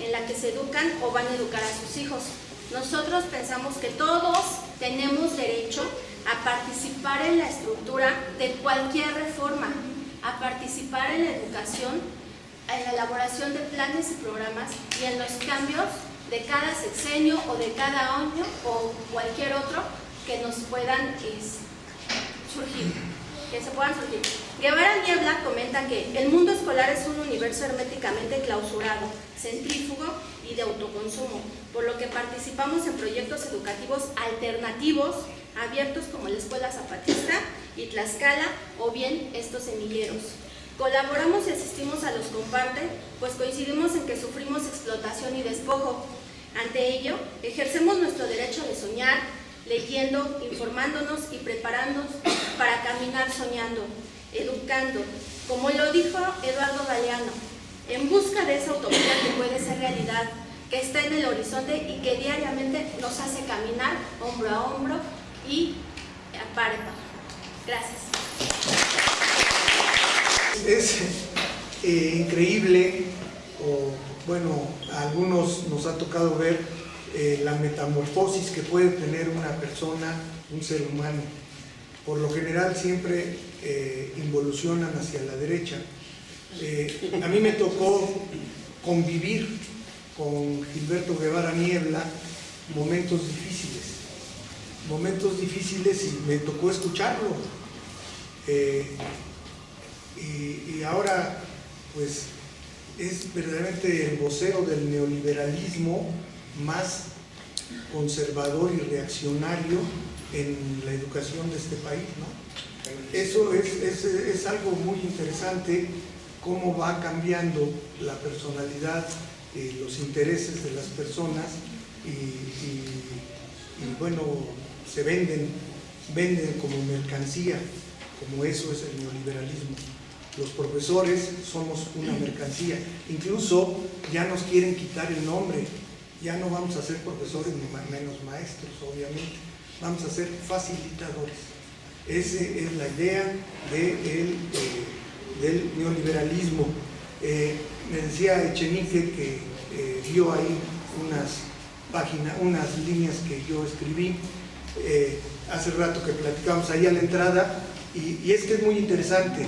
en la que se educan o van a educar a sus hijos. Nosotros pensamos que todos tenemos derecho a participar en la estructura de cualquier reforma, a participar en la educación, en la elaboración de planes y programas y en los cambios de cada sexenio o de cada año o cualquier otro que nos puedan surgir. Guevara Niebla comenta que el mundo escolar es un universo herméticamente clausurado, centrífugo y de autoconsumo, por lo que participamos en proyectos educativos alternativos, abiertos como la Escuela Zapatista y Tlaxcala o bien estos semilleros. Colaboramos y asistimos a los Comparte, pues coincidimos en que sufrimos explotación y despojo. Ante ello, ejercemos nuestro derecho de soñar, leyendo, informándonos y preparándonos para caminar soñando, educando, como lo dijo Eduardo Galeano, en busca de esa utopía que puede ser realidad, que está en el horizonte y que diariamente nos hace caminar hombro a hombro y pare. Gracias. Es increíble, o bueno, a algunos nos ha tocado ver la metamorfosis que puede tener una persona, un ser humano. Por lo general siempre involucionan hacia la derecha. A mí me tocó convivir con Gilberto Guevara Niebla momentos difíciles y me tocó escucharlo. Y ahora pues es verdaderamente el vocero del neoliberalismo más conservador y reaccionario en la educación de este país, ¿no? Eso es algo muy interesante, cómo va cambiando la personalidad, los intereses de las personas y bueno, se venden como mercancía, como eso es el neoliberalismo. Los profesores somos una mercancía, incluso ya nos quieren quitar el nombre, ya no vamos a ser profesores ni menos maestros, obviamente, vamos a ser facilitadores. Esa es la idea del neoliberalismo. Me decía Echenique que vio ahí unas líneas que yo escribí hace rato que platicamos ahí a la entrada, y es que es muy interesante.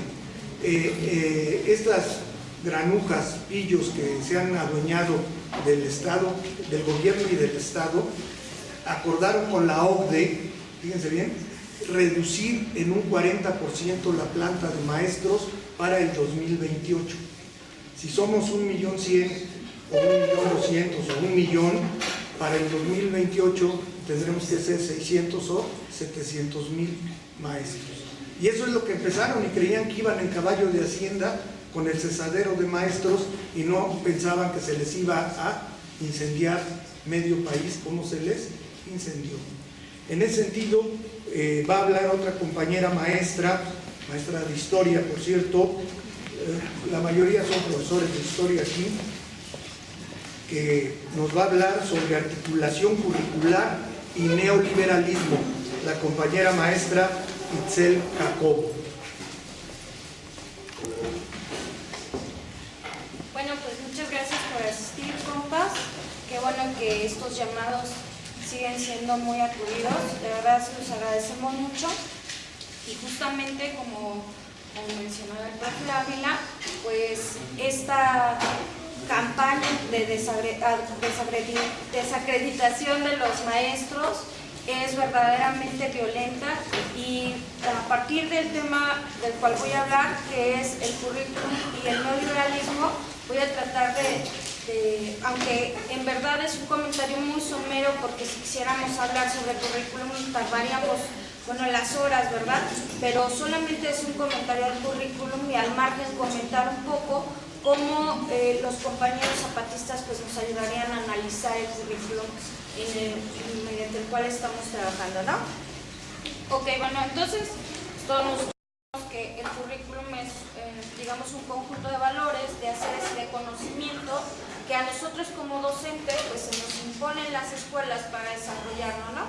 Estas granujas, pillos que se han adueñado del Estado, del gobierno y del Estado, acordaron con la OCDE, fíjense bien, reducir en un 40% la planta de maestros para el 2028. Si somos 1.100.000 o 1.200.000 o 1.000.000, para el 2028 tendremos que ser 600 o 700.000 maestros. Y eso es lo que empezaron, y creían que iban en caballo de hacienda con el cesadero de maestros y no pensaban que se les iba a incendiar medio país como se les incendió. En ese sentido, va a hablar otra compañera maestra de historia, por cierto. La mayoría son profesores de historia aquí, que nos va a hablar sobre articulación curricular y neoliberalismo, la compañera maestra Itzel Jacobo. Bueno, pues muchas gracias por asistir, compas. Qué bueno que estos llamados siguen siendo muy acudidos, de verdad se los agradecemos mucho. Y justamente como mencionaba el profe Ávila, pues esta campaña de desacreditación de los maestros es verdaderamente violenta, y a partir del tema del cual voy a hablar, que es el currículum y el neoliberalismo, voy a tratar aunque en verdad es un comentario muy somero, porque si quisiéramos hablar sobre el currículum tardaríamos, bueno, las horas, ¿verdad? Pero solamente es un comentario al currículum, y al margen comentar un poco cómo los compañeros zapatistas pues nos ayudarían a analizar el currículum mediante el cual estamos trabajando, ¿no? Ok, bueno, entonces todos nos sabemos que el currículum es, digamos, un conjunto de valores, de haceres y de conocimiento que a nosotros como docentes pues se nos imponen las escuelas para desarrollarlo, ¿no?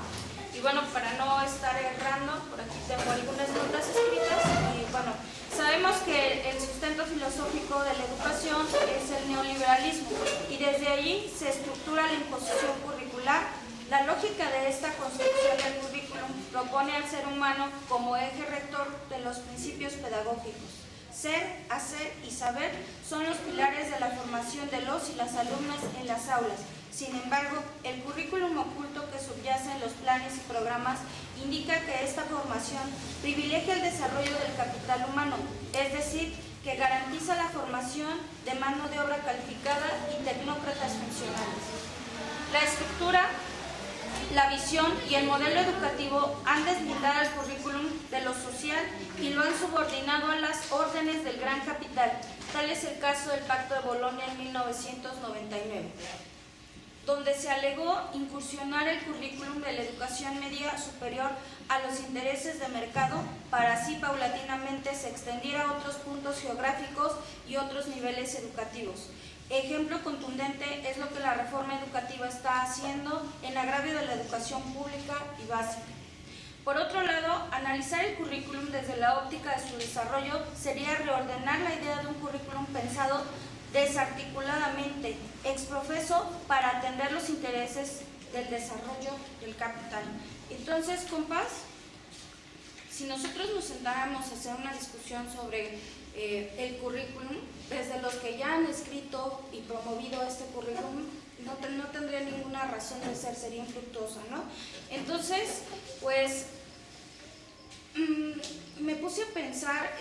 Y bueno, para no estar errando, por aquí tengo algunas notas escritas, y bueno, sabemos que el sustento filosófico de la educación es el neoliberalismo, y desde allí se estructura la imposición curricular. La lógica de esta construcción del currículum propone al ser humano como eje rector de los principios pedagógicos. Ser, hacer y saber son los pilares de la formación de los y las alumnas en las aulas. Sin embargo, el currículum oculto que subyace en los planes y programas indica que esta formación privilegia el desarrollo del capital humano, es decir, que garantiza la formación de mano de obra calificada y tecnócratas funcionales. La estructura, la visión y el modelo educativo han deslindado el currículum de lo social y lo han subordinado a las órdenes del gran capital. Tal es el caso del Pacto de Bolonia en 1999. Donde se alegó incursionar el currículum de la educación media superior a los intereses de mercado, para así paulatinamente se extendiera a otros puntos geográficos y otros niveles educativos. Ejemplo contundente es lo que la reforma educativa está haciendo en agravio de la educación pública y básica. Por otro lado, analizar el currículum desde la óptica de su desarrollo sería reordenar la idea de un currículum pensado desarticuladamente, exprofeso, para atender los intereses del desarrollo del capital. Entonces, compas, si nosotros nos sentáramos a hacer una discusión sobre el currículum, desde los que ya han escrito y promovido este currículum, no tendría ninguna razón de ser, sería infructuosa, ¿no? Entonces, pues, me puse a pensar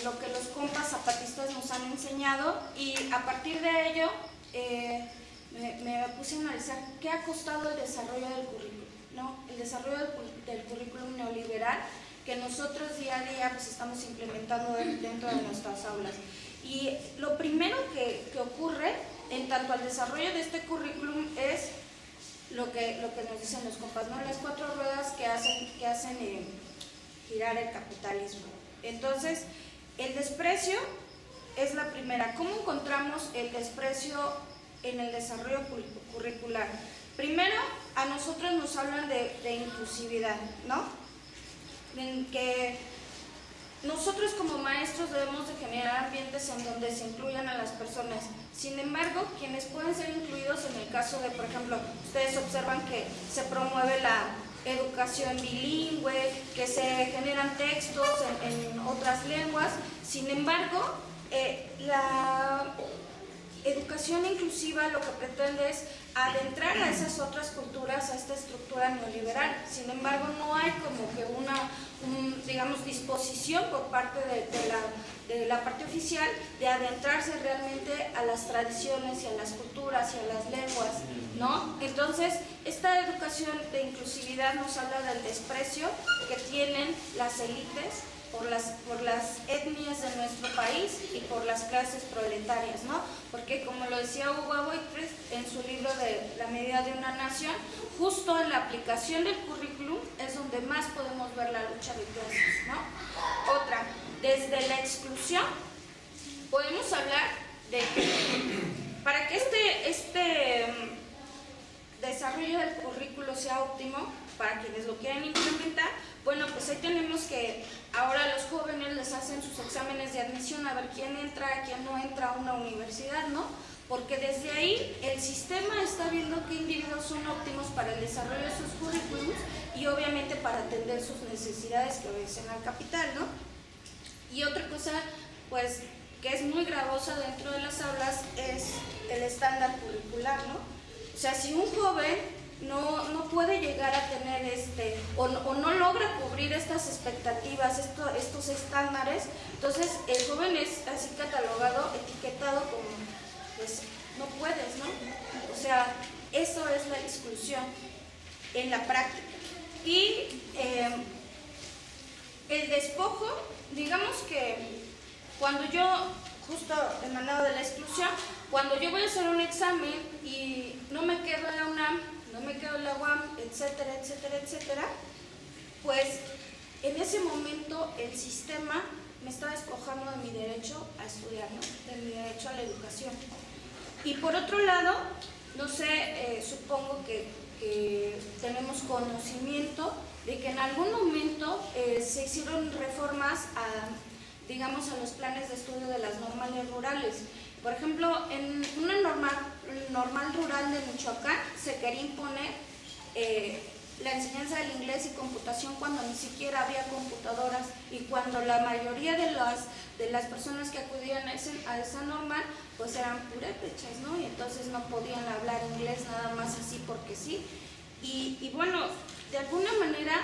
lo que los compas zapatistas nos han enseñado, y a partir de ello me puse a analizar qué ha costado el desarrollo del currículum, ¿no? El desarrollo del currículum neoliberal que nosotros día a día pues estamos implementando dentro de nuestras aulas. Y lo primero que ocurre en tanto al desarrollo de este currículum es lo que nos dicen los compas, ¿no? Las 4 ruedas que hacen girar el capitalismo. Entonces, el desprecio es la primera. ¿Cómo encontramos el desprecio en el desarrollo curricular? Primero, a nosotros nos hablan de inclusividad, ¿no? En que nosotros como maestros debemos de generar ambientes en donde se incluyan a las personas. Sin embargo, quienes pueden ser incluidos en el caso de, por ejemplo, ustedes observan que se promueve la educación bilingüe, que se generan textos en otras lenguas. Sin embargo, la educación inclusiva lo que pretende es adentrar a esas otras culturas, a esta estructura neoliberal. Sin embargo, no hay como que una digamos, disposición por parte de la parte oficial de adentrarse realmente a las tradiciones y a las culturas y a las lenguas, ¿no? Entonces, esta educación de inclusividad nos habla del desprecio que tienen las élites por las etnias de nuestro país y por las clases proletarias, ¿no? Porque, como lo decía Hugo Boitres en su libro de La medida de una nación, justo en la aplicación del currículum es donde más podemos ver la lucha de clases, ¿no? Otra, desde la exclusión podemos hablar de que para que este desarrollo del currículo sea óptimo para quienes lo quieren implementar, bueno, pues ahí tenemos que ahora los jóvenes les hacen sus exámenes de admisión a ver quién entra, quién no entra a una universidad, ¿no? Porque desde ahí el sistema está viendo qué individuos son óptimos para el desarrollo de sus currículums y obviamente para atender sus necesidades que obedecen al capital, ¿no? Y otra cosa, pues, que es muy gravosa dentro de las aulas es el estándar curricular, ¿no? O sea, si un joven no puede llegar a tener o no logra cubrir estas expectativas, estos estándares, entonces el joven es así catalogado, etiquetado como, pues, no puedes, ¿no? O sea, eso es la exclusión en la práctica. Y el despojo, digamos que cuando yo, justo emanado de la exclusión, cuando yo voy a hacer un examen y no me quedo en la UNAM, no me quedo en la UAM, etcétera, etcétera, etcétera, pues en ese momento el sistema me está despojando de mi derecho a estudiar, ¿no? De mi derecho a la educación. Y por otro lado, no sé, supongo que tenemos conocimiento de que en algún momento se hicieron reformas digamos, a los planes de estudio de las normales rurales. Por ejemplo, en una normal rural de Michoacán se quería imponer la enseñanza del inglés y computación cuando ni siquiera había computadoras y cuando la mayoría de las personas que acudían a esa normal pues eran purépechas, ¿no? Y entonces no podían hablar inglés nada más así porque sí. Y bueno, de alguna manera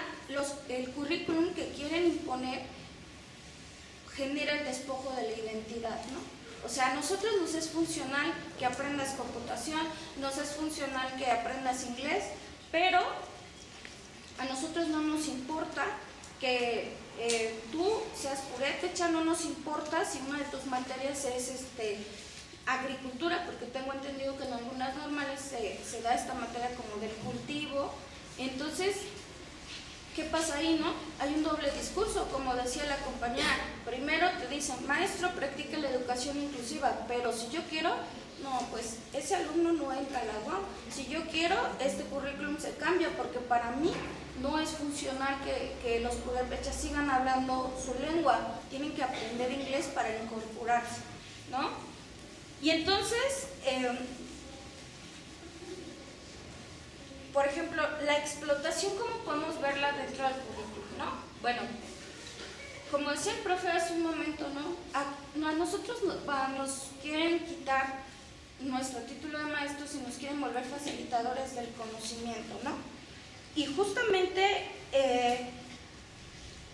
el currículum que quieren imponer genera el despojo de la identidad, ¿no? O sea, a nosotros nos es funcional que aprendas computación, nos es funcional que aprendas inglés, pero a nosotros no nos importa que tú seas purépecha, no nos importa si una de tus materias es agricultura, porque tengo entendido que en algunas normales se da esta materia como del cultivo. Entonces, ¿qué pasa ahí, no? Hay un doble discurso, como decía la compañera. Primero te dicen, maestro, practique la educación inclusiva, pero si yo quiero, no, pues ese alumno no entra a la UAM. Si yo quiero, este currículum se cambia, porque para mí no es funcional que los purépechas sigan hablando su lengua. Tienen que aprender inglés para incorporarse, ¿no? Y entonces, por ejemplo, la explotación, ¿cómo podemos verla dentro del currículum, no? Bueno, como decía el profe hace un momento, ¿no? A nosotros nos quieren quitar nuestro título de maestros y nos quieren volver facilitadores del conocimiento, ¿no? Y justamente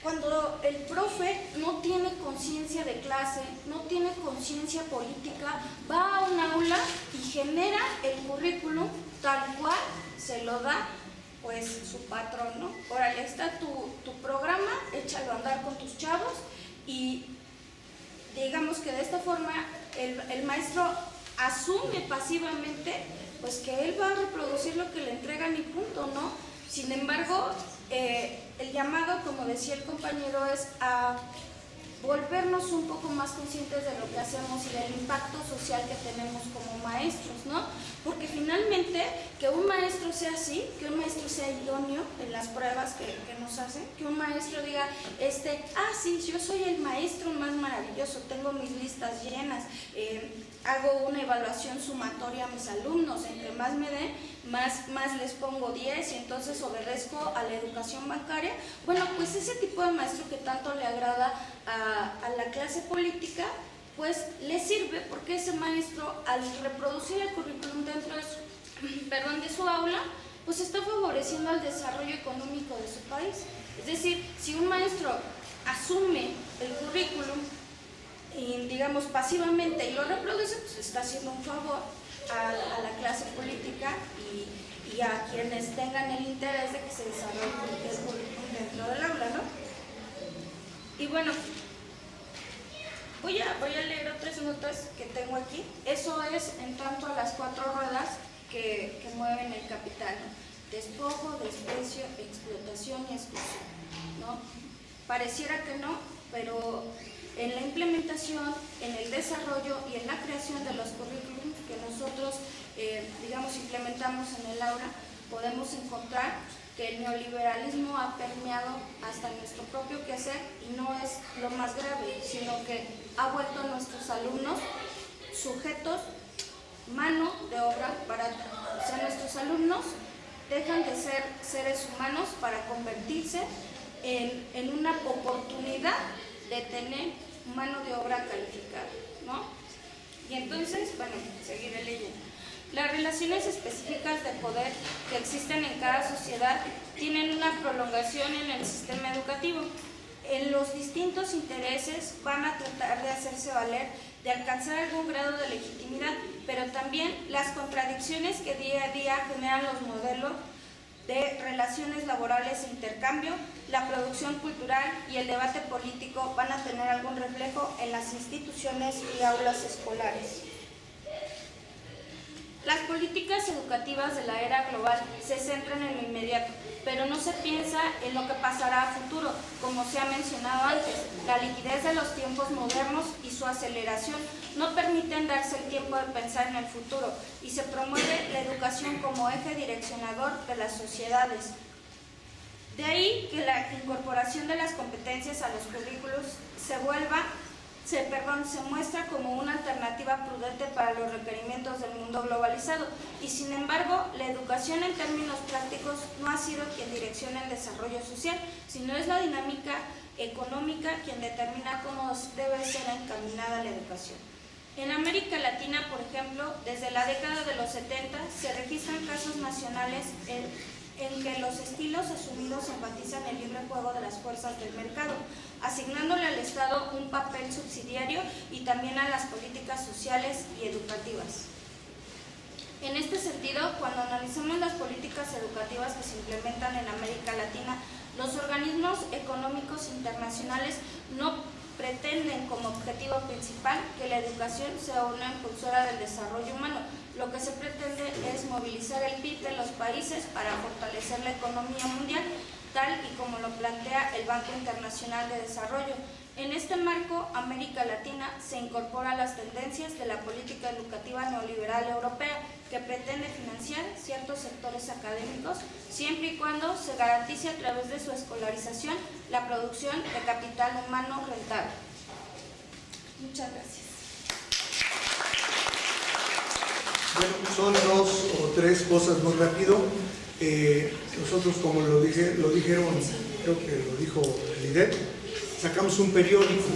cuando el profe no tiene conciencia de clase, no tiene conciencia política, va a un aula y genera el currículum tal cual se lo da pues su patrón, ¿no? Órale, está tu programa, échalo a andar con tus chavos, y digamos que de esta forma el maestro asume pasivamente pues que él va a reproducir lo que le entregan y punto, ¿no? Sin embargo, el llamado, como decía el compañero, es a volvernos un poco más conscientes de lo que hacemos y del impacto social que tenemos como maestros, ¿no? Porque finalmente, que un maestro sea así, que un maestro sea idóneo en las pruebas que nos hacen, que un maestro diga, sí, yo soy el maestro más maravilloso, tengo mis listas llenas, hago una evaluación sumatoria a mis alumnos, entre más me den, más les pongo 10 y entonces obedezco a la educación bancaria. Bueno, pues ese tipo de maestro que tanto le agrada a la clase política, pues le sirve, porque ese maestro, al reproducir el currículum dentro de su aula, pues está favoreciendo el desarrollo económico de su país. Es decir, si un maestro asume el currículum y, digamos, pasivamente y lo reproduce, pues está haciendo un favor a la clase política y a quienes tengan el interés de que se desarrolle el currículum dentro del aula, ¿no? Y bueno, voy a leer otras notas que tengo aquí. Eso es en tanto a las 4 ruedas que mueven el capital, ¿no? Despojo, desprecio, explotación y exclusión, ¿no? Pareciera que no, pero en la implementación, en el desarrollo y en la creación de los currículums que nosotros, digamos, implementamos en el aula, podemos encontrar que el neoliberalismo ha permeado hasta nuestro propio quehacer, y no es lo más grave, sino que ha vuelto a nuestros alumnos sujetos, mano de obra barata. O sea, nuestros alumnos dejan de ser seres humanos para convertirse en una oportunidad de tener mano de obra calificada, ¿no? Y entonces, bueno, seguiré leyendo. Las relaciones específicas de poder que existen en cada sociedad tienen una prolongación en el sistema educativo. En los distintos intereses van a tratar de hacerse valer, de alcanzar algún grado de legitimidad, pero también las contradicciones que día a día generan los modelos de relaciones laborales e intercambio, la producción cultural y el debate político van a tener algún reflejo en las instituciones y aulas escolares. Las políticas educativas de la era global se centran en lo inmediato, pero no se piensa en lo que pasará a futuro, como se ha mencionado antes. La liquidez de los tiempos modernos y su aceleración no permiten darse el tiempo de pensar en el futuro, y se promueve la educación como eje direccionador de las sociedades. De ahí que la incorporación de las competencias a los currículos se muestra como una alternativa prudente para los requerimientos del mundo globalizado, y sin embargo la educación en términos prácticos no ha sido quien direcciona el desarrollo social, sino es la dinámica económica quien determina cómo debe ser encaminada la educación. En América Latina, por ejemplo, desde la década de los 70 se registran casos nacionales en que los estilos asumidos enfatizan el libre juego de las fuerzas del mercado, asignándole al Estado un papel subsidiario y también a las políticas sociales y educativas. En este sentido, cuando analizamos las políticas educativas que se implementan en América Latina, los organismos económicos internacionales no pretenden como objetivo principal que la educación sea una impulsora del desarrollo humano. Lo que se pretende es movilizar el PIB de los países para fortalecer la economía mundial, tal y como lo plantea el Banco Internacional de Desarrollo. En este marco, América Latina se incorpora a las tendencias de la política educativa neoliberal europea, que pretende financiar ciertos sectores académicos, siempre y cuando se garantice a través de su escolarización la producción de capital humano rentable. Muchas gracias. Bueno, son 2 o 3 cosas muy rápido. Nosotros, como lo dijeron, creo que lo dijo Lidet, sacamos un periódico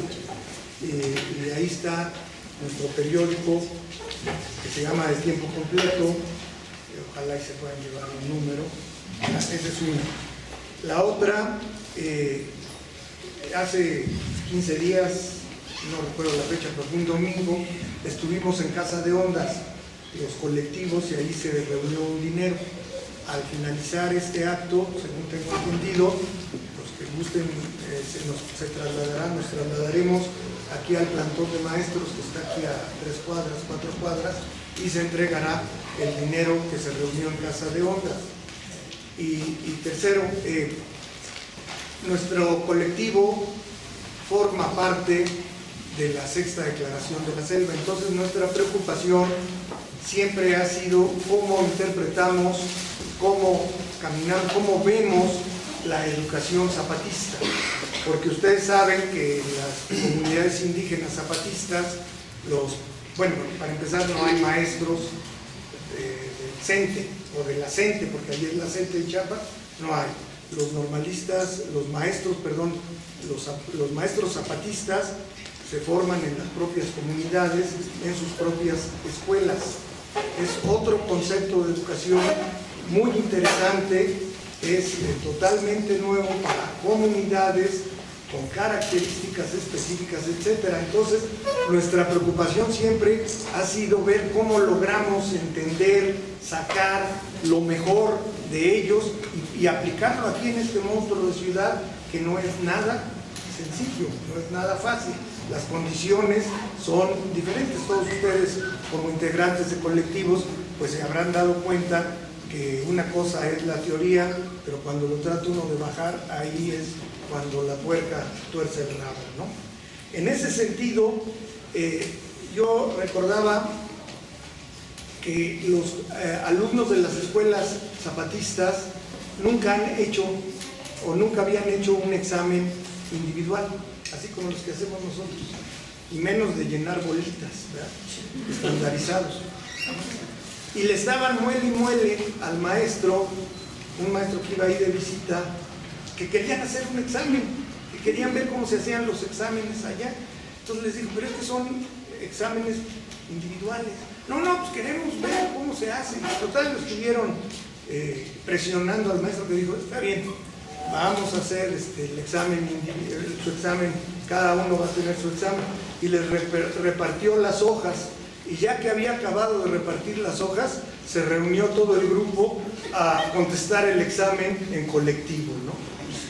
y ahí está nuestro periódico que se llama El Tiempo Completo. Ojalá y se puedan llevar un número. Esa es una. La otra, hace 15 días, no recuerdo la fecha, pero fue un domingo, estuvimos en Casa de Ondas, los colectivos, y ahí se reunió un dinero. Al finalizar este acto, según tengo entendido, los que gusten nos trasladaremos aquí al plantón de maestros, que está aquí a 3 cuadras, 4 cuadras, y se entregará el dinero que se reunió en Casa de Ondas. Y tercero, nuestro colectivo forma parte de la 6ª Declaración de la Selva. Entonces nuestra preocupación siempre ha sido cómo interpretamos, cómo caminamos, cómo vemos la educación zapatista, porque ustedes saben que las comunidades indígenas zapatistas, bueno, para empezar no hay maestros del CENTE o de la CENTE, porque allí es la CENTE de Chiapas, no hay. Los normalistas, los maestros zapatistas se forman en las propias comunidades, en sus propias escuelas. Es otro concepto de educación muy interesante, es totalmente nuevo para comunidades con características específicas, etc. Entonces, nuestra preocupación siempre ha sido ver cómo logramos entender, sacar lo mejor de ellos y aplicarlo aquí en este monstruo de ciudad, que no es nada sencillo, no es nada fácil. Las condiciones son diferentes. Todos ustedes, como integrantes de colectivos, pues se habrán dado cuenta que una cosa es la teoría, pero cuando lo trata uno de bajar, ahí es cuando la puerca tuerce el rabo, ¿no? En ese sentido, yo recordaba que los alumnos de las escuelas zapatistas nunca han hecho o nunca habían hecho un examen individual, así como los que hacemos nosotros, y menos de llenar bolitas, ¿verdad?, estandarizados. Y les daban muele y muele al maestro, un maestro que iba ahí de visita, que querían hacer un examen, que querían ver cómo se hacían los exámenes allá. Entonces les digo, pero estos son exámenes individuales. No, pues queremos ver cómo se hace. Total, lo estuvieron presionando al maestro, que dijo, está bien, vamos a hacer el examen, su examen, cada uno va a tener su examen, y les repartió las hojas. Y ya que había acabado de repartir las hojas, se reunió todo el grupo a contestar el examen en colectivo, ¿no?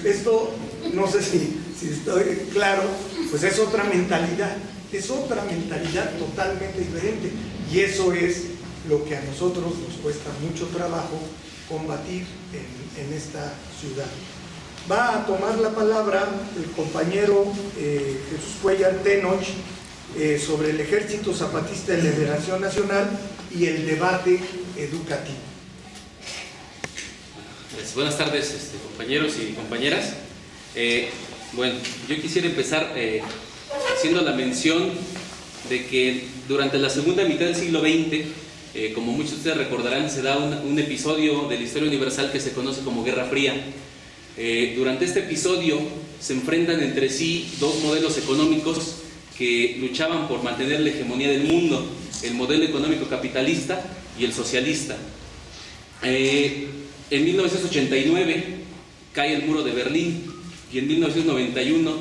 Esto, no sé si estoy claro, pues es otra mentalidad totalmente diferente, y eso es lo que a nosotros nos cuesta mucho trabajo combatir en esta ciudad. Va a tomar la palabra el compañero Jesús Cuellar Tenoch, sobre el Ejército Zapatista de Liberación Nacional y el debate educativo. Buenas tardes, compañeros y compañeras. Bueno, yo quisiera empezar haciendo la mención de que durante la segunda mitad del siglo XX, como muchos de ustedes recordarán, se da un episodio de la historia universal que se conoce como Guerra Fría. Durante este episodio se enfrentan entre sí dos modelos económicos que luchaban por mantener la hegemonía del mundo, el modelo económico capitalista y el socialista. En 1989 cae el muro de Berlín y en 1991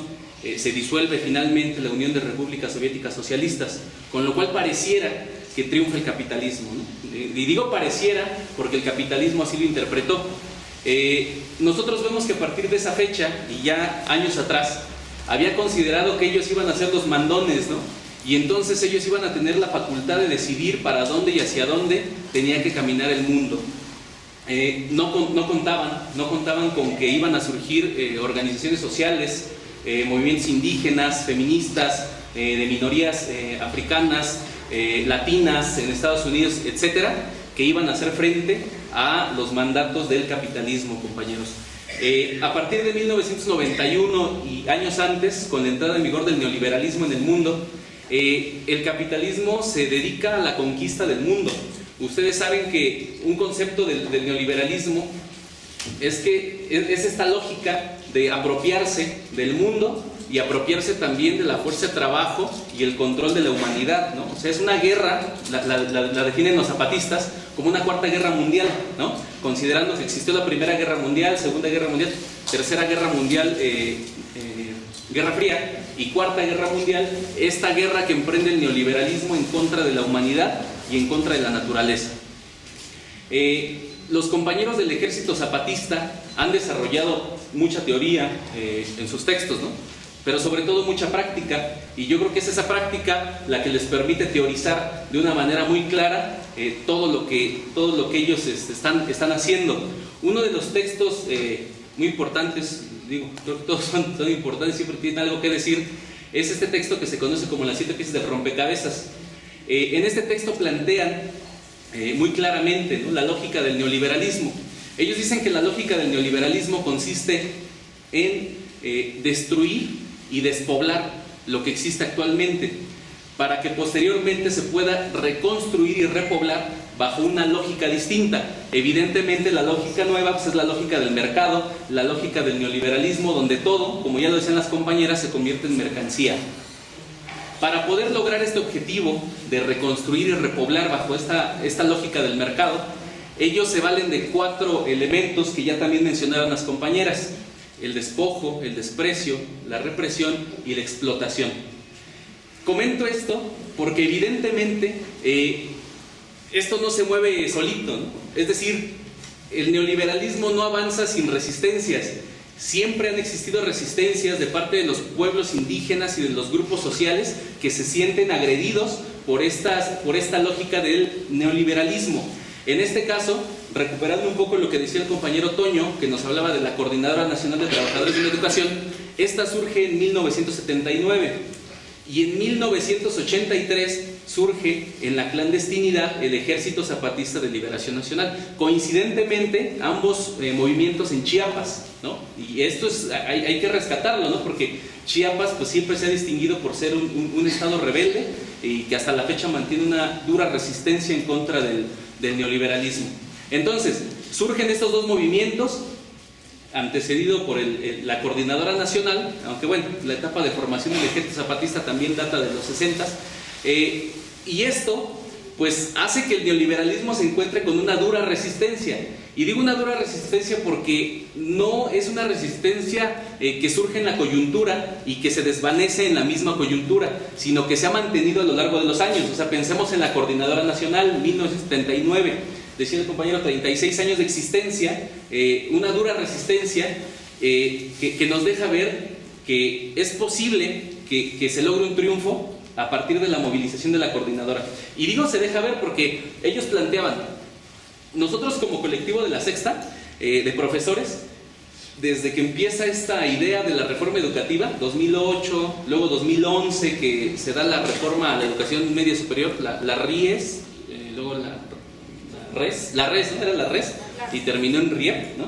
se disuelve finalmente la Unión de Repúblicas Soviéticas Socialistas, con lo cual pareciera que triunfa el capitalismo, ¿no? Y digo pareciera porque el capitalismo así lo interpretó. Nosotros vemos que a partir de esa fecha y ya años atrás había considerado que ellos iban a ser los mandones, ¿no? Y entonces ellos iban a tener la facultad de decidir para dónde y hacia dónde tenía que caminar el mundo. no contaban con que iban a surgir organizaciones sociales, movimientos indígenas, feministas, de minorías africanas, latinas en Estados Unidos, etcétera, que iban a hacer frente a los mandatos del capitalismo, compañeros. A partir de 1991 y años antes, con la entrada en vigor del neoliberalismo en el mundo, el capitalismo se dedica a la conquista del mundo. Ustedes saben que un concepto del neoliberalismo es que es esta lógica de apropiarse del mundo y apropiarse también de la fuerza de trabajo y el control de la humanidad, ¿no? O sea, es una guerra, la definen los zapatistas como una cuarta guerra mundial, ¿no? Considerando que existió la Primera Guerra Mundial, Segunda Guerra Mundial, Tercera Guerra Mundial, Guerra Fría y Cuarta Guerra Mundial, esta guerra que emprende el neoliberalismo en contra de la humanidad y en contra de la naturaleza. Los compañeros del Ejército Zapatista han desarrollado mucha teoría en sus textos, ¿no? Pero sobre todo mucha práctica, y yo creo que es esa práctica la que les permite teorizar de una manera muy clara todo lo que ellos están haciendo. Uno de los textos muy importantes, digo, creo que todos son importantes, siempre tienen algo que decir, es este texto que se conoce como las 7 piezas del rompecabezas. En este texto plantean muy claramente, ¿no?, la lógica del neoliberalismo. Ellos dicen que la lógica del neoliberalismo consiste en destruir y despoblar lo que existe actualmente para que posteriormente se pueda reconstruir y repoblar bajo una lógica distinta. Evidentemente la lógica nueva pues es la lógica del mercado, la lógica del neoliberalismo, donde todo, como ya lo decían las compañeras, se convierte en mercancía. Para poder lograr este objetivo de reconstruir y repoblar bajo esta lógica del mercado, ellos se valen de 4 elementos que ya también mencionaron las compañeras: el despojo, el desprecio, la represión y la explotación. Comento esto porque evidentemente esto no se mueve solito, ¿no? Es decir, el neoliberalismo no avanza sin resistencias. Siempre han existido resistencias de parte de los pueblos indígenas y de los grupos sociales que se sienten agredidos por esta lógica del neoliberalismo. En este caso, recuperando un poco lo que decía el compañero Toño, que nos hablaba de la Coordinadora Nacional de Trabajadores de la Educación, esta surge en 1979 y en 1983 surge en la clandestinidad el Ejército Zapatista de Liberación Nacional. Coincidentemente, ambos movimientos en Chiapas, ¿no? Y esto hay que rescatarlo, ¿no? Porque Chiapas pues siempre se ha distinguido por ser un estado rebelde y que hasta la fecha mantiene una dura resistencia en contra del neoliberalismo. Entonces, surgen estos dos movimientos, antecedido por la Coordinadora Nacional, aunque bueno, la etapa de formación del Ejército Zapatista también data de los 60s, y esto pues hace que el neoliberalismo se encuentre con una dura resistencia. Y digo una dura resistencia porque no es una resistencia que surge en la coyuntura y que se desvanece en la misma coyuntura, sino que se ha mantenido a lo largo de los años. O sea, pensemos en la Coordinadora Nacional, 1979, decía el compañero, 36 años de existencia, una dura resistencia que nos deja ver que es posible que se logre un triunfo a partir de la movilización de la coordinadora. Y digo se deja ver porque ellos planteaban, nosotros como colectivo de la Sexta, de profesores, desde que empieza esta idea de la reforma educativa, 2008, luego 2011 que se da la reforma a la educación media superior, la RIES, luego la RES, ¿no? Era la RES, y terminó en RIEP, ¿no?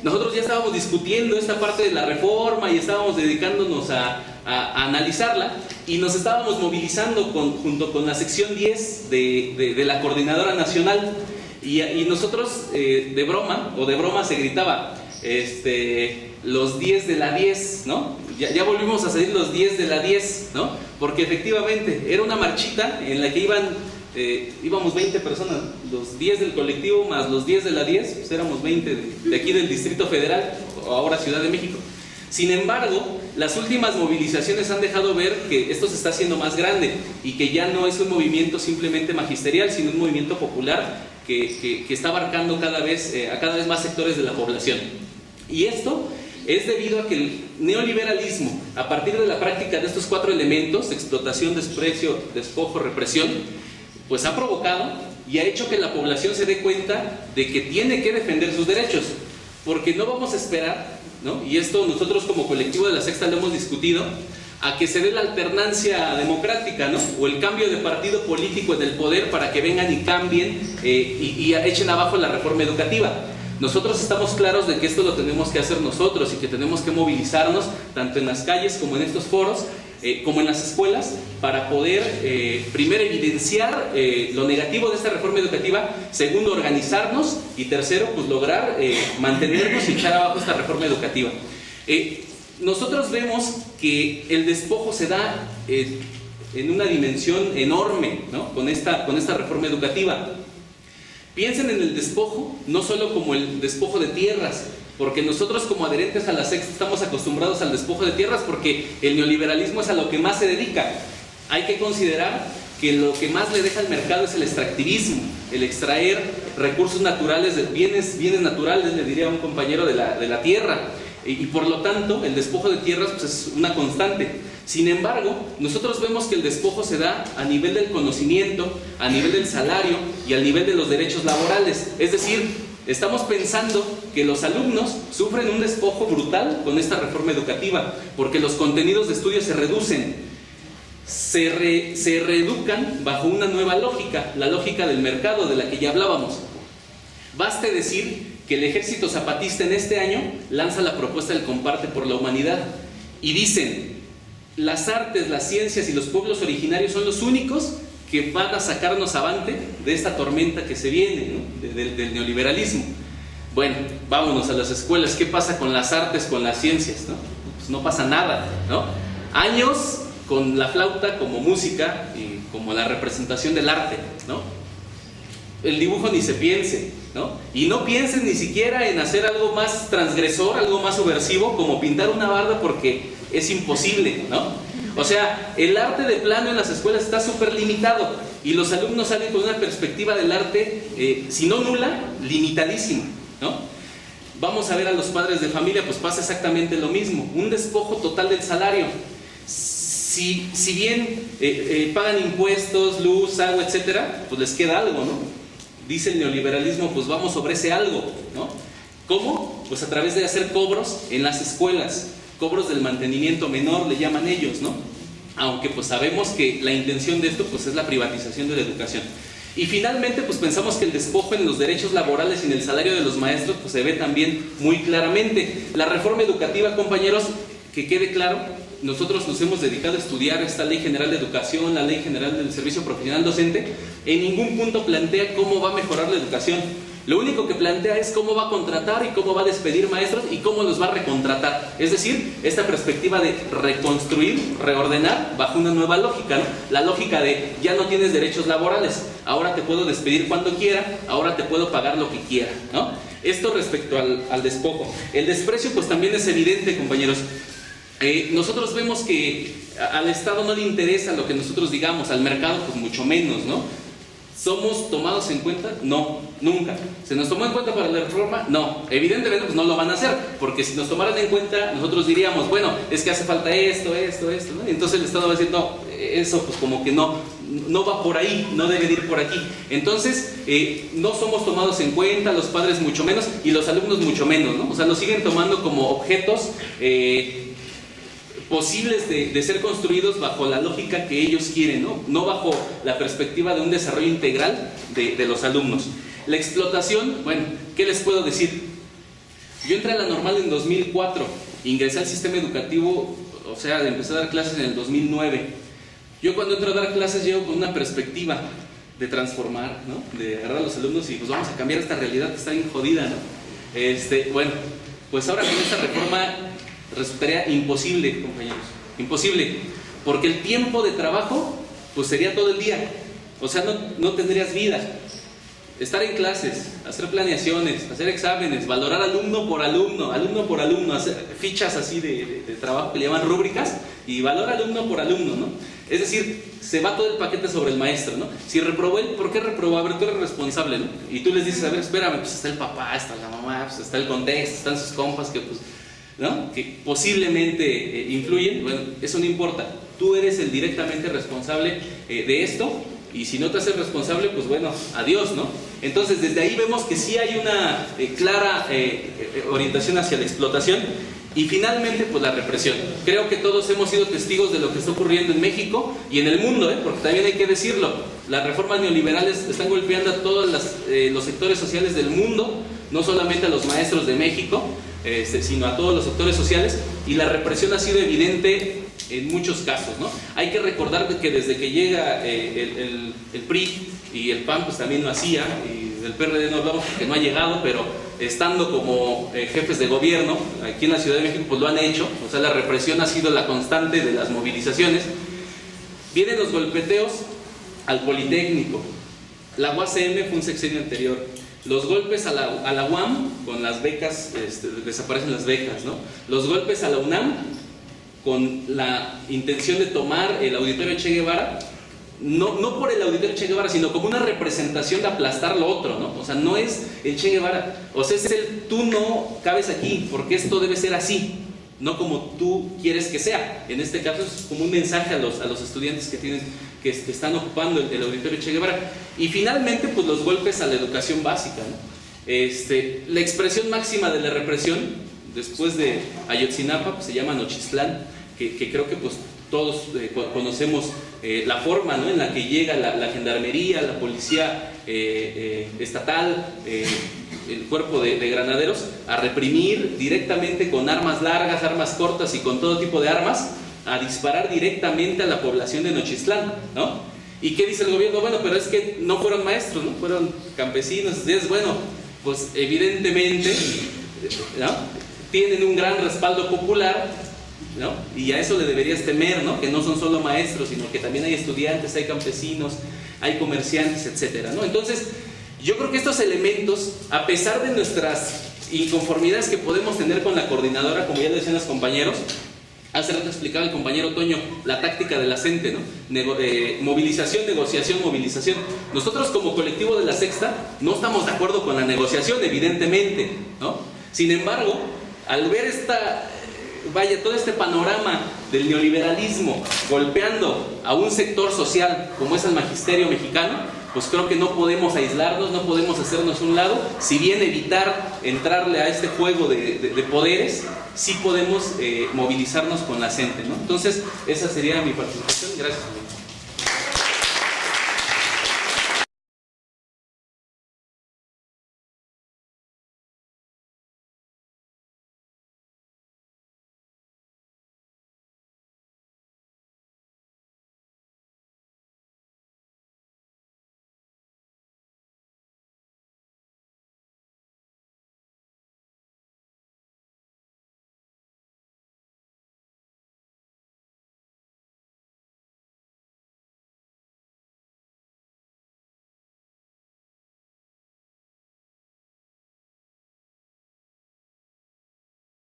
Nosotros ya estábamos discutiendo esta parte de la reforma y estábamos dedicándonos a analizarla y nos estábamos movilizando junto con la sección 10 de la Coordinadora Nacional y nosotros de broma se gritaba los 10 de la 10, ¿no? Ya volvimos a salir los 10 de la 10, ¿no? Porque efectivamente era una marchita en la que íbamos 20 personas, los 10 del colectivo más los 10 de la 10, pues éramos 20 de aquí del Distrito Federal, o ahora Ciudad de México. Sin embargo, las últimas movilizaciones han dejado ver que esto se está haciendo más grande y que ya no es un movimiento simplemente magisterial, sino un movimiento popular que está abarcando a cada vez más sectores de la población. Y esto es debido a que el neoliberalismo, a partir de la práctica de estos 4 elementos, explotación, desprecio, despojo, represión, pues ha provocado y ha hecho que la población se dé cuenta de que tiene que defender sus derechos, porque no vamos a esperar, ¿no? Y esto nosotros como colectivo de la Sexta lo hemos discutido, a que se dé la alternancia democrática, ¿no? O el cambio de partido político en el poder para que vengan y cambien y echen abajo la reforma educativa. Nosotros estamos claros de que esto lo tenemos que hacer nosotros y que tenemos que movilizarnos tanto en las calles como en estos foros, como en las escuelas, para poder, primero, evidenciar lo negativo de esta reforma educativa, segundo, organizarnos y tercero, pues lograr mantenernos y echar abajo esta reforma educativa. Nosotros vemos que el despojo se da en una dimensión enorme, ¿no? con esta reforma educativa. Piensen en el despojo no solo como el despojo de tierras, porque nosotros como adherentes a la Sexta estamos acostumbrados al despojo de tierras porque el neoliberalismo es a lo que más se dedica. Hay que considerar que lo que más le deja al mercado es el extractivismo, el extraer recursos naturales, bienes naturales, le diría a un compañero, de la tierra. Y por lo tanto el despojo de tierras pues, es una constante. Sin embargo, nosotros vemos que el despojo se da a nivel del conocimiento, a nivel del salario y al nivel de los derechos laborales. Es decir, estamos pensando que los alumnos sufren un despojo brutal con esta reforma educativa, porque los contenidos de estudio se reducen, se reeducan bajo una nueva lógica, la lógica del mercado de la que ya hablábamos. Baste decir que el Ejército Zapatista en este año lanza la propuesta del Comparte por la Humanidad y dicen: las artes, las ciencias y los pueblos originarios son los únicos que van a sacarnos avante de esta tormenta que se viene, ¿no? del neoliberalismo. Bueno, vámonos a las escuelas. ¿Qué pasa con las artes, con las ciencias, ¿no? Pues no pasa nada, ¿no? Años con la flauta como música y como la representación del arte, ¿no? El dibujo ni se piense, ¿no? Y no piensen ni siquiera en hacer algo más transgresor, algo más subversivo, como pintar una barda, porque es imposible, ¿no? O sea, el arte de plano en las escuelas está súper limitado y los alumnos salen con una perspectiva del arte, si no nula, limitadísima, ¿no? Vamos a ver a los padres de familia, pues pasa exactamente lo mismo, un despojo total del salario. Si bien pagan impuestos, luz, agua, etcétera, pues les queda algo, ¿no? Dice el neoliberalismo, pues vamos sobre ese algo, ¿no? ¿Cómo? Pues a través de hacer cobros en las escuelas, cobros del mantenimiento menor, le llaman ellos, ¿no? Aunque pues sabemos que la intención de esto pues es la privatización de la educación. Y finalmente pues pensamos que el despojo en los derechos laborales y en el salario de los maestros pues se ve también muy claramente. La reforma educativa, compañeros, que quede claro, nosotros nos hemos dedicado a estudiar esta Ley General de Educación, la Ley General del Servicio Profesional Docente. En ningún punto plantea cómo va a mejorar la educación. Lo único que plantea es cómo va a contratar y cómo va a despedir maestros y cómo los va a recontratar. Es decir, esta perspectiva de reconstruir, reordenar bajo una nueva lógica, ¿no? La lógica de ya no tienes derechos laborales, ahora te puedo despedir cuando quiera, ahora te puedo pagar lo que quiera, ¿no? Esto respecto al despojo. El desprecio pues también es evidente, compañeros. Nosotros vemos que al Estado no le interesa lo que nosotros digamos, al mercado pues mucho menos, ¿no? ¿Somos tomados en cuenta? No, nunca. ¿Se nos tomó en cuenta para la reforma? No. Evidentemente pues no lo van a hacer, porque si nos tomaran en cuenta nosotros diríamos, bueno, es que hace falta esto, ¿no? Y entonces el Estado va a decir, no, eso pues como que no va por ahí, no debe de ir por aquí. Entonces no somos tomados en cuenta, los padres mucho menos y los alumnos mucho menos, ¿no? O sea, nos siguen tomando como objetos posibles de ser construidos bajo la lógica que ellos quieren, no bajo la perspectiva de un desarrollo integral de los alumnos. La explotación, bueno, ¿qué les puedo decir? Yo entré a la normal en 2004, ingresé al sistema educativo, o sea, empecé a dar clases en el 2009. Yo cuando entro a dar clases llego con una perspectiva de transformar, ¿no? De agarrar a los alumnos y pues vamos a cambiar esta realidad que está bien jodida, ¿no? Bueno, pues ahora con esta reforma resultaría imposible, compañeros, imposible, porque el tiempo de trabajo pues sería todo el día, o sea, no tendrías vida. Estar en clases, hacer planeaciones, hacer exámenes, valorar alumno por alumno, hacer fichas así de trabajo que le llaman rúbricas y valora alumno por alumno, ¿no? Es decir, se va todo el paquete sobre el maestro, ¿no? Si reprobó él, ¿por qué reprobó? A ver, tú eres responsable, ¿no? Y tú les dices, a ver, espérame, pues está el papá, está la mamá, pues está el contexto, están sus compas que pues, ¿no? Que posiblemente influyen. Bueno, eso no importa. Tú eres el directamente responsable de esto y si no te haces responsable, pues bueno, adiós, ¿no? Entonces desde ahí vemos que sí hay una clara orientación hacia la explotación. Y finalmente, pues la represión. Creo que todos hemos sido testigos de lo que está ocurriendo en México y en el mundo, porque también hay que decirlo, las reformas neoliberales están golpeando a todos los sectores sociales del mundo, no solamente a los maestros de México, sino a todos los sectores sociales, y la represión ha sido evidente en muchos casos, ¿no? Hay que recordar que desde que llega el PRI y el PAN, pues también lo hacía, y del PRD no hablamos porque no ha llegado, pero estando como jefes de gobierno aquí en la Ciudad de México, pues lo han hecho. O sea, la represión ha sido la constante de las movilizaciones. Vienen los golpeteos al Politécnico, la UACM fue un sexenio anterior, los golpes a la UAM con las becas, desaparecen las becas, ¿no? Los golpes a la UNAM con la intención de tomar el Auditorio Che Guevara, no por el Auditorio Che Guevara, sino como una representación de aplastar lo otro, ¿no? O sea, no es el Che Guevara, o sea, es el tú no cabes aquí, porque esto debe ser así, no como tú quieres que sea. En este caso es como un mensaje a los estudiantes que están ocupando el Auditorio Che Guevara. Y finalmente, pues los golpes a la educación básica, ¿no? La expresión máxima de la represión, después de Ayotzinapa, pues se llama Nochistlán, que creo que pues todos conocemos la forma, ¿no?, en la que llega la gendarmería, la policía estatal, el cuerpo de granaderos a reprimir directamente con armas largas, armas cortas y con todo tipo de armas, a disparar directamente a la población de Nochistlán, ¿no? ¿Y qué dice el gobierno? Bueno, pero es que no fueron maestros, ¿no? Fueron campesinos. Entonces, bueno, pues evidentemente, ¿no?, tienen un gran respaldo popular, ¿no? Y a eso le deberías temer, ¿no? Que no son solo maestros, sino que también hay estudiantes, hay campesinos, hay comerciantes, etcétera, ¿no? Entonces, yo creo que estos elementos, a pesar de nuestras inconformidades que podemos tener con la coordinadora, como ya decían los compañeros, hace rato explicaba el compañero Toño la táctica de la CENTE, ¿no? Movilización, negociación, movilización. Nosotros como colectivo de la Sexta no estamos de acuerdo con la negociación, evidentemente, ¿no? Sin embargo, al ver todo este panorama del neoliberalismo golpeando a un sector social como es el magisterio mexicano, pues creo que no podemos aislarnos, no podemos hacernos un lado. Si bien evitar entrarle a este juego de poderes, sí podemos movilizarnos con la CENTE, ¿no? Entonces, esa sería mi participación. Gracias.